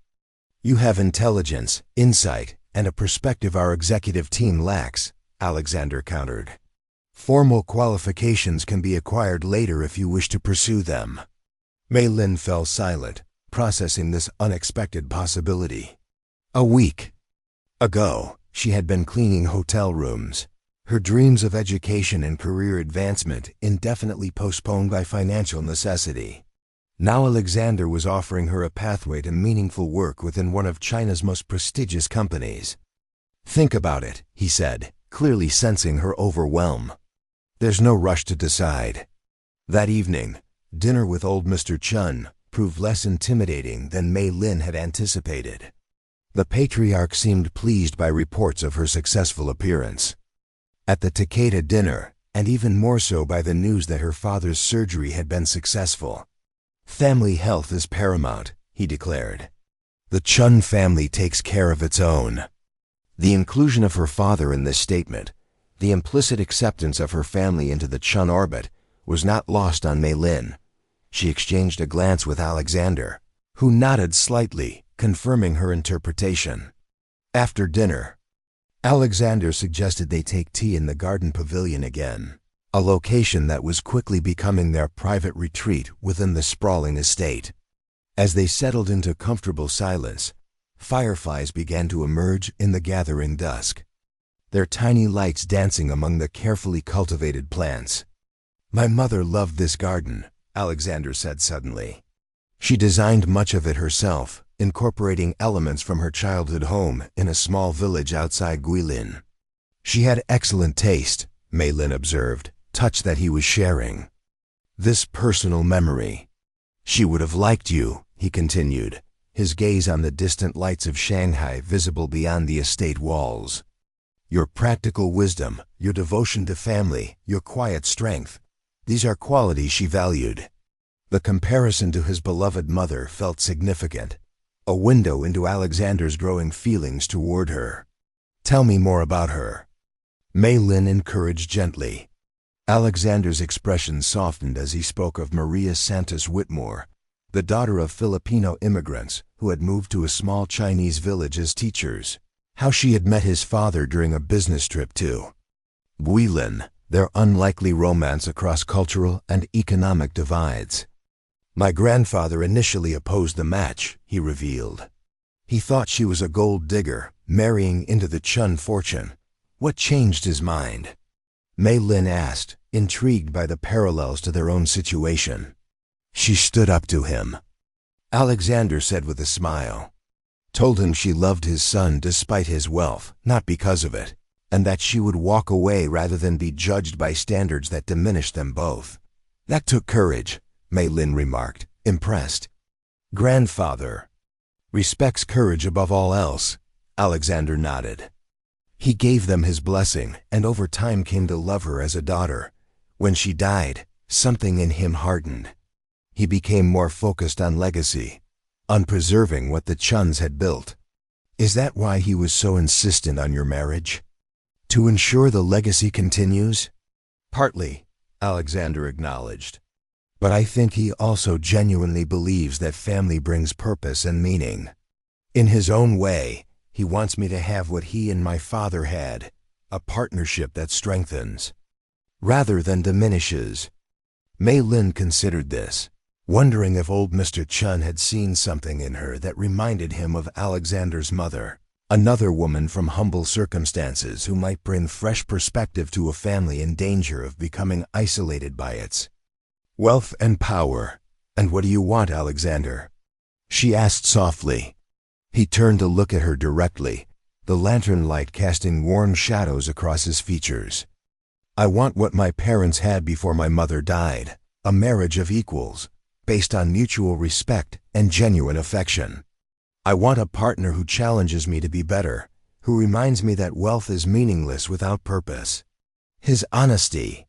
"You have intelligence, insight, and a perspective our executive team lacks," Alexander countered. "Formal qualifications can be acquired later if you wish to pursue them." Mei Lin fell silent, processing this unexpected possibility. A week ago, she had been cleaning hotel rooms, her dreams of education and career advancement indefinitely postponed by financial necessity. Now Alexander was offering her a pathway to meaningful work within one of China's most prestigious companies. "Think about it," he said, clearly sensing her overwhelm. There's no rush to decide. That evening, dinner with old Mr. Chen proved less intimidating than Mei Lin had anticipated. The patriarch seemed pleased by reports of her successful appearance. At the Takeda dinner, and even more so by the news that her father's surgery had been successful. "Family health is paramount," he declared. "The Chen family takes care of its own." The inclusion of her father in this statement, the implicit acceptance of her family into the Chen orbit, was not lost on Mei Lin. She exchanged a glance with Alexander, who nodded slightly, confirming her interpretation. After dinner, Alexander suggested they take tea in the garden pavilion again, a location that was quickly becoming their private retreat within the sprawling estate. As they settled into comfortable silence, fireflies began to emerge in the gathering dusk, their tiny lights dancing among the carefully cultivated plants. "My mother loved this garden," Alexander said suddenly. "She designed much of it herself, incorporating elements from her childhood home in a small village outside Guilin." "She had excellent taste," Mei Lin observed, touched that he was sharing this personal memory. "She would have liked you," he continued, his gaze on the distant lights of Shanghai visible beyond the estate walls. "Your practical wisdom, your devotion to family, your quiet strength, these are qualities she valued." The comparison to his beloved mother felt significant, a window into Alexander's growing feelings toward her. "Tell me more about her," Mei Lin encouraged gently. Alexander's expression softened as he spoke of Maria Santos Whitmore, the daughter of Filipino immigrants who had moved to a small Chinese village as teachers, how she had met his father during a business trip to Guilin, their unlikely romance across cultural and economic divides. "My grandfather initially opposed the match," he revealed. "He thought she was a gold digger, marrying into the Chen fortune. What changed his mind?" Mei Lin asked, intrigued by the parallels to their own situation. "She stood up to him," Alexander said with a smile. "Told him she loved his son despite his wealth, not because of it, and that she would walk away rather than be judged by standards that diminished them both." "That took courage," Mei Lin remarked, impressed. "Grandfather respects courage above all else," Alexander nodded. "He gave them his blessing and over time came to love her as a daughter. When she died, something in him hardened. He became more focused on legacy, on preserving what the Chens had built." "Is that why he was so insistent on your marriage? To ensure the legacy continues?" "Partly," Alexander acknowledged. "But I think he also genuinely believes that family brings purpose and meaning. In his own way, he wants me to have what he and my father had, a partnership that strengthens, rather than diminishes." Mei Lin considered this, wondering if old Mr. Chen had seen something in her that reminded him of Alexander's mother, another woman from humble circumstances who might bring fresh perspective to a family in danger of becoming isolated by its wealth and power. "And what do you want, Alexander?" she asked softly. He turned to look at her directly, the lantern light casting warm shadows across his features. "I want what my parents had before my mother died, a marriage of equals, based on mutual respect and genuine affection. I want a partner who challenges me to be better, who reminds me that wealth is meaningless without purpose." His honesty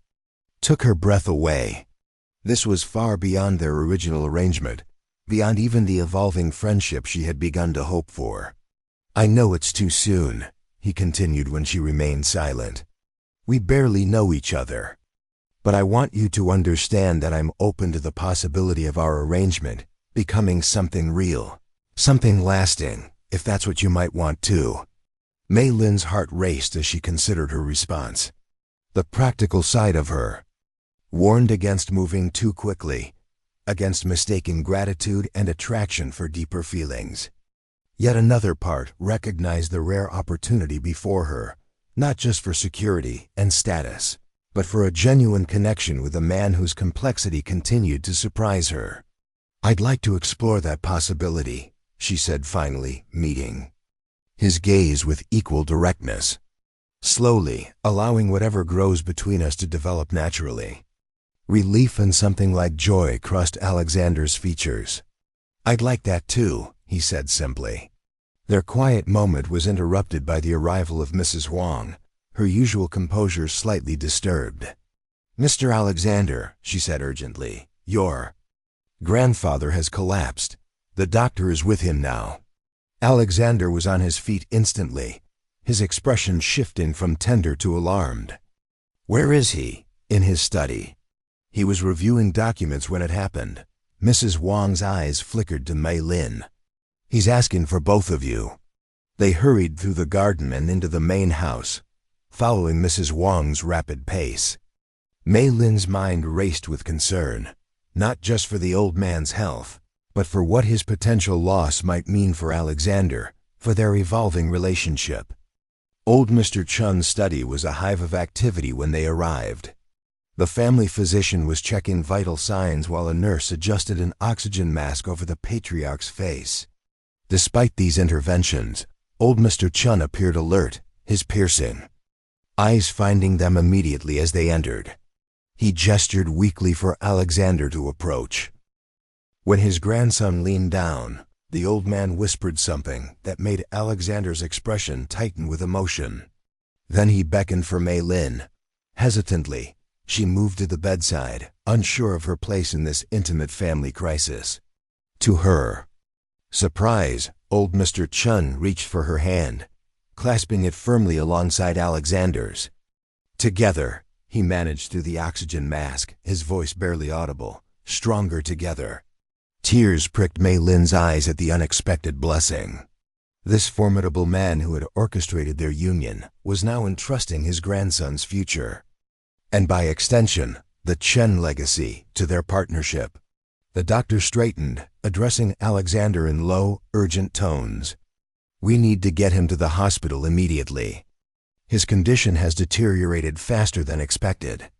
took her breath away. This was far beyond their original arrangement, beyond even the evolving friendship she had begun to hope for. "I know it's too soon," he continued when she remained silent. "We barely know each other. But I want you to understand that I'm open to the possibility of our arrangement becoming something real, something lasting, if that's what you might want too." Mei Lin's heart raced as she considered her response. The practical side of her warned against moving too quickly, against mistaking gratitude and attraction for deeper feelings. Yet another part recognized the rare opportunity before her, not just for security and status, but for a genuine connection with a man whose complexity continued to surprise her. "I'd like to explore that possibility," she said finally, meeting his gaze with equal directness. slowly, allowing whatever grows between us to develop naturally. Relief and something like joy crossed Alexander's features. "I'd like that too," he said simply. Their quiet moment was interrupted by the arrival of Mrs. Huang, her usual composure slightly disturbed. "Mr. Alexander," she said urgently, "your grandfather has collapsed. The doctor is with him now." Alexander was on his feet instantly, his expression shifting from tender to alarmed. "Where is he?" "In his study. He was reviewing documents when it happened." Mrs. Huang's eyes flickered to Mei Lin. "He's asking for both of you." They hurried through the garden and into the main house, following Mrs. Huang's rapid pace. Mei Lin's mind raced with concern, not just for the old man's health, but for what his potential loss might mean for Alexander, for their evolving relationship. Old Mr. Chun's study was a hive of activity when they arrived. The family physician was checking vital signs while a nurse adjusted an oxygen mask over the patriarch's face. Despite these interventions, old Mr. Chun appeared alert, his piercing eyes finding them immediately as they entered. He gestured weakly for Alexander to approach. When his grandson leaned down, the old man whispered something that made Alexander's expression tighten with emotion. Then he beckoned for Mei Lin. Hesitantly, she moved to the bedside, unsure of her place in this intimate family crisis. To her surprise, old Mr. Chun reached for her hand, clasping it firmly alongside Alexander's. Together, he managed through the oxygen mask, his voice barely audible, "Stronger together." Tears pricked Mei Lin's eyes at the unexpected blessing. This formidable man who had orchestrated their union was now entrusting his grandson's future, and by extension, the Chen legacy, to their partnership. The doctor straightened, addressing Alexander in low, urgent tones. "We need to get him to the hospital immediately. His condition has deteriorated faster than expected."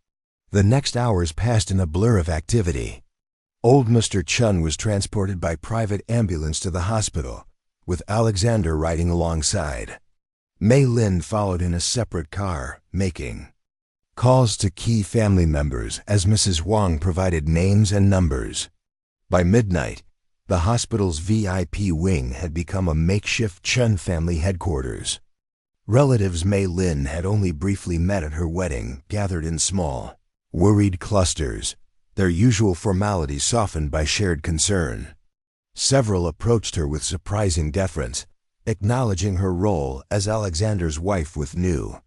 The next hours passed in a blur of activity. Old Mr. Chun was transported by private ambulance to the hospital, with Alexander riding alongside. Mei Lin followed in a separate car, making calls to key family members as Mrs. Huang provided names and numbers. By midnight, the hospital's VIP wing had become a makeshift Chen family headquarters. Relatives Mei Lin had only briefly met at her wedding gathered in small, worried clusters, their usual formalities softened by shared concern. Several approached her with surprising deference, acknowledging her role as Alexander's wife with new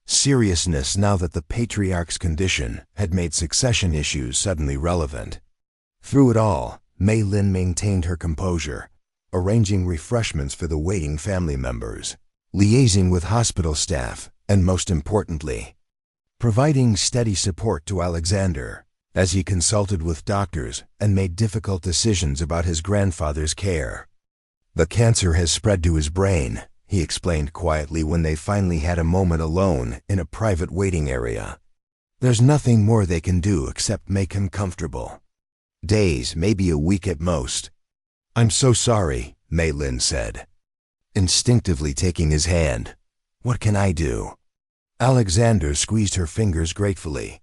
seriousness now that the patriarch's condition had made succession issues suddenly relevant. Through it all, Mei Lin maintained her composure, arranging refreshments for the waiting family members, liaising with hospital staff, and most importantly, providing steady support to Alexander as he consulted with doctors and made difficult decisions about his grandfather's care. "The cancer has spread to his brain," he explained quietly when they finally had a moment alone in a private waiting area. "There's nothing more they can do except make him comfortable. Days, maybe a week at most." "I'm so sorry," Mei Lin said, instinctively taking his hand. "What can I do?" Alexander squeezed her fingers gratefully.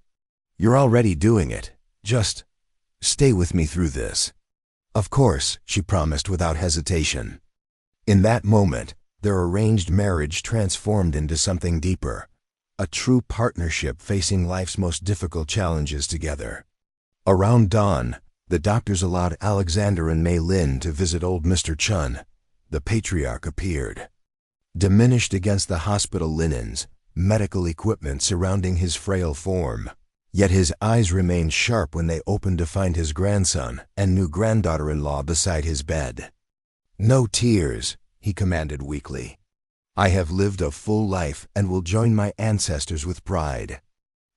"You're already doing it. Just stay with me through this." "Of course," she promised without hesitation. In that moment, their arranged marriage transformed into something deeper, a true partnership facing life's most difficult challenges together. Around dawn, the doctors allowed Alexander and Mei Lin to visit old Mr. Chun. The patriarch appeared, diminished against the hospital linens, medical equipment surrounding his frail form. Yet his eyes remained sharp when they opened to find his grandson and new granddaughter-in-law beside his bed. "No tears," he commanded weakly. "I have lived a full life and will join my ancestors with pride."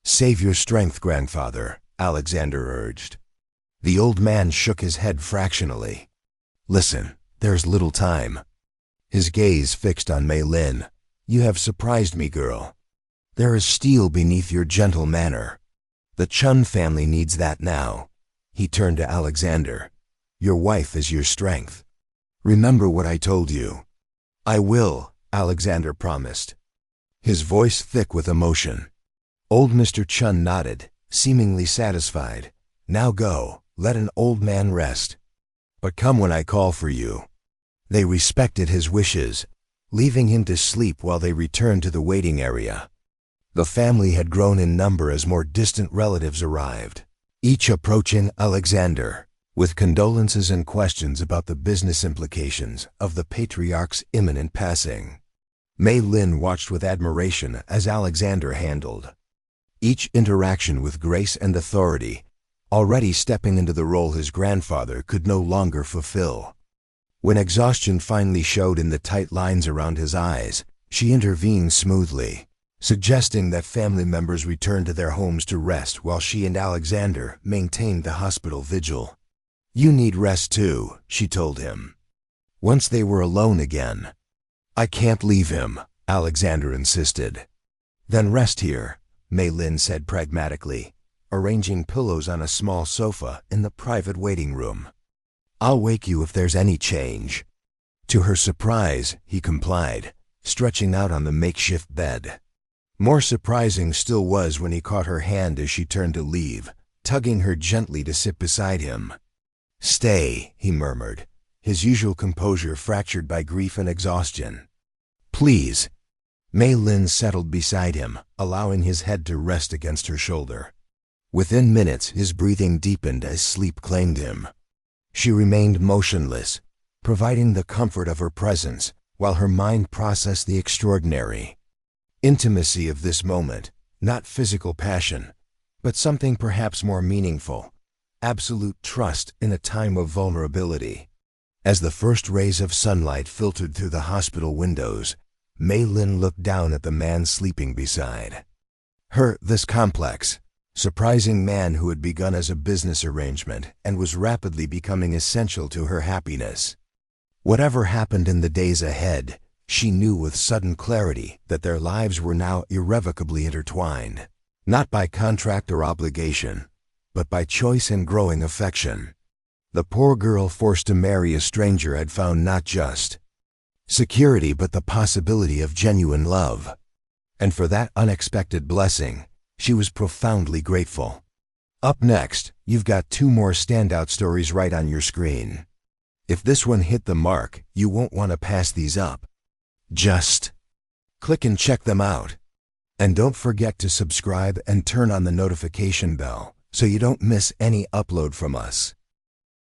"Save your strength, grandfather," Alexander urged. The old man shook his head fractionally. "Listen, there's little time." His gaze fixed on Mei Lin. "You have surprised me, girl. There is steel beneath your gentle manner. The Chun family needs that now." He turned to Alexander. "Your wife is your strength. Remember what I told you." "I will," Alexander promised. his voice thick with emotion. Old Mr. Chen nodded, seemingly satisfied. Now go, let an old man rest. But come when I call for you. They respected his wishes, leaving him to sleep while they returned to the waiting area. The family had grown in number as more distant relatives arrived, each approaching Alexander with condolences and questions about the business implications of the patriarch's imminent passing. Mei Lin watched with admiration as Alexander handled each interaction with grace and authority, already stepping into the role his grandfather could no longer fulfill. When exhaustion finally showed in the tight lines around his eyes, she intervened smoothly, suggesting that family members return to their homes to rest while she and Alexander maintained the hospital vigil. You need rest too, she told him. Once they were alone again. I can't leave him, Alexander insisted. Then rest here, Mei Lin said pragmatically, arranging pillows on a small sofa in the private waiting room. I'll wake you if there's any change. To her surprise, he complied, stretching out on the makeshift bed. More surprising still was when he caught her hand as she turned to leave, tugging her gently to sit beside him. Stay, he murmured, his usual composure fractured by grief and exhaustion. Please. Mei Lin settled beside him, allowing his head to rest against her shoulder. Within minutes, his breathing deepened as sleep claimed him. She remained motionless, providing the comfort of her presence while her mind processed the extraordinary intimacy of this moment, not physical passion, but something perhaps more meaningful, absolute trust in a time of vulnerability. As the first rays of sunlight filtered through the hospital windows, Mei Lin looked down at the man sleeping beside her. This complex, surprising man who had begun as a business arrangement and was rapidly becoming essential to her happiness. Whatever happened in the days ahead, she knew with sudden clarity that their lives were now irrevocably intertwined, not by contract or obligation, but by choice and growing affection. The poor girl forced to marry a stranger had found not just security but the possibility of genuine love. And for that unexpected blessing, she was profoundly grateful. Up next, you've got 2 more standout stories right on your screen. If this one hit the mark, you won't want to pass these up. Just click and check them out. And don't forget to subscribe and turn on the notification bell so you don't miss any upload from us.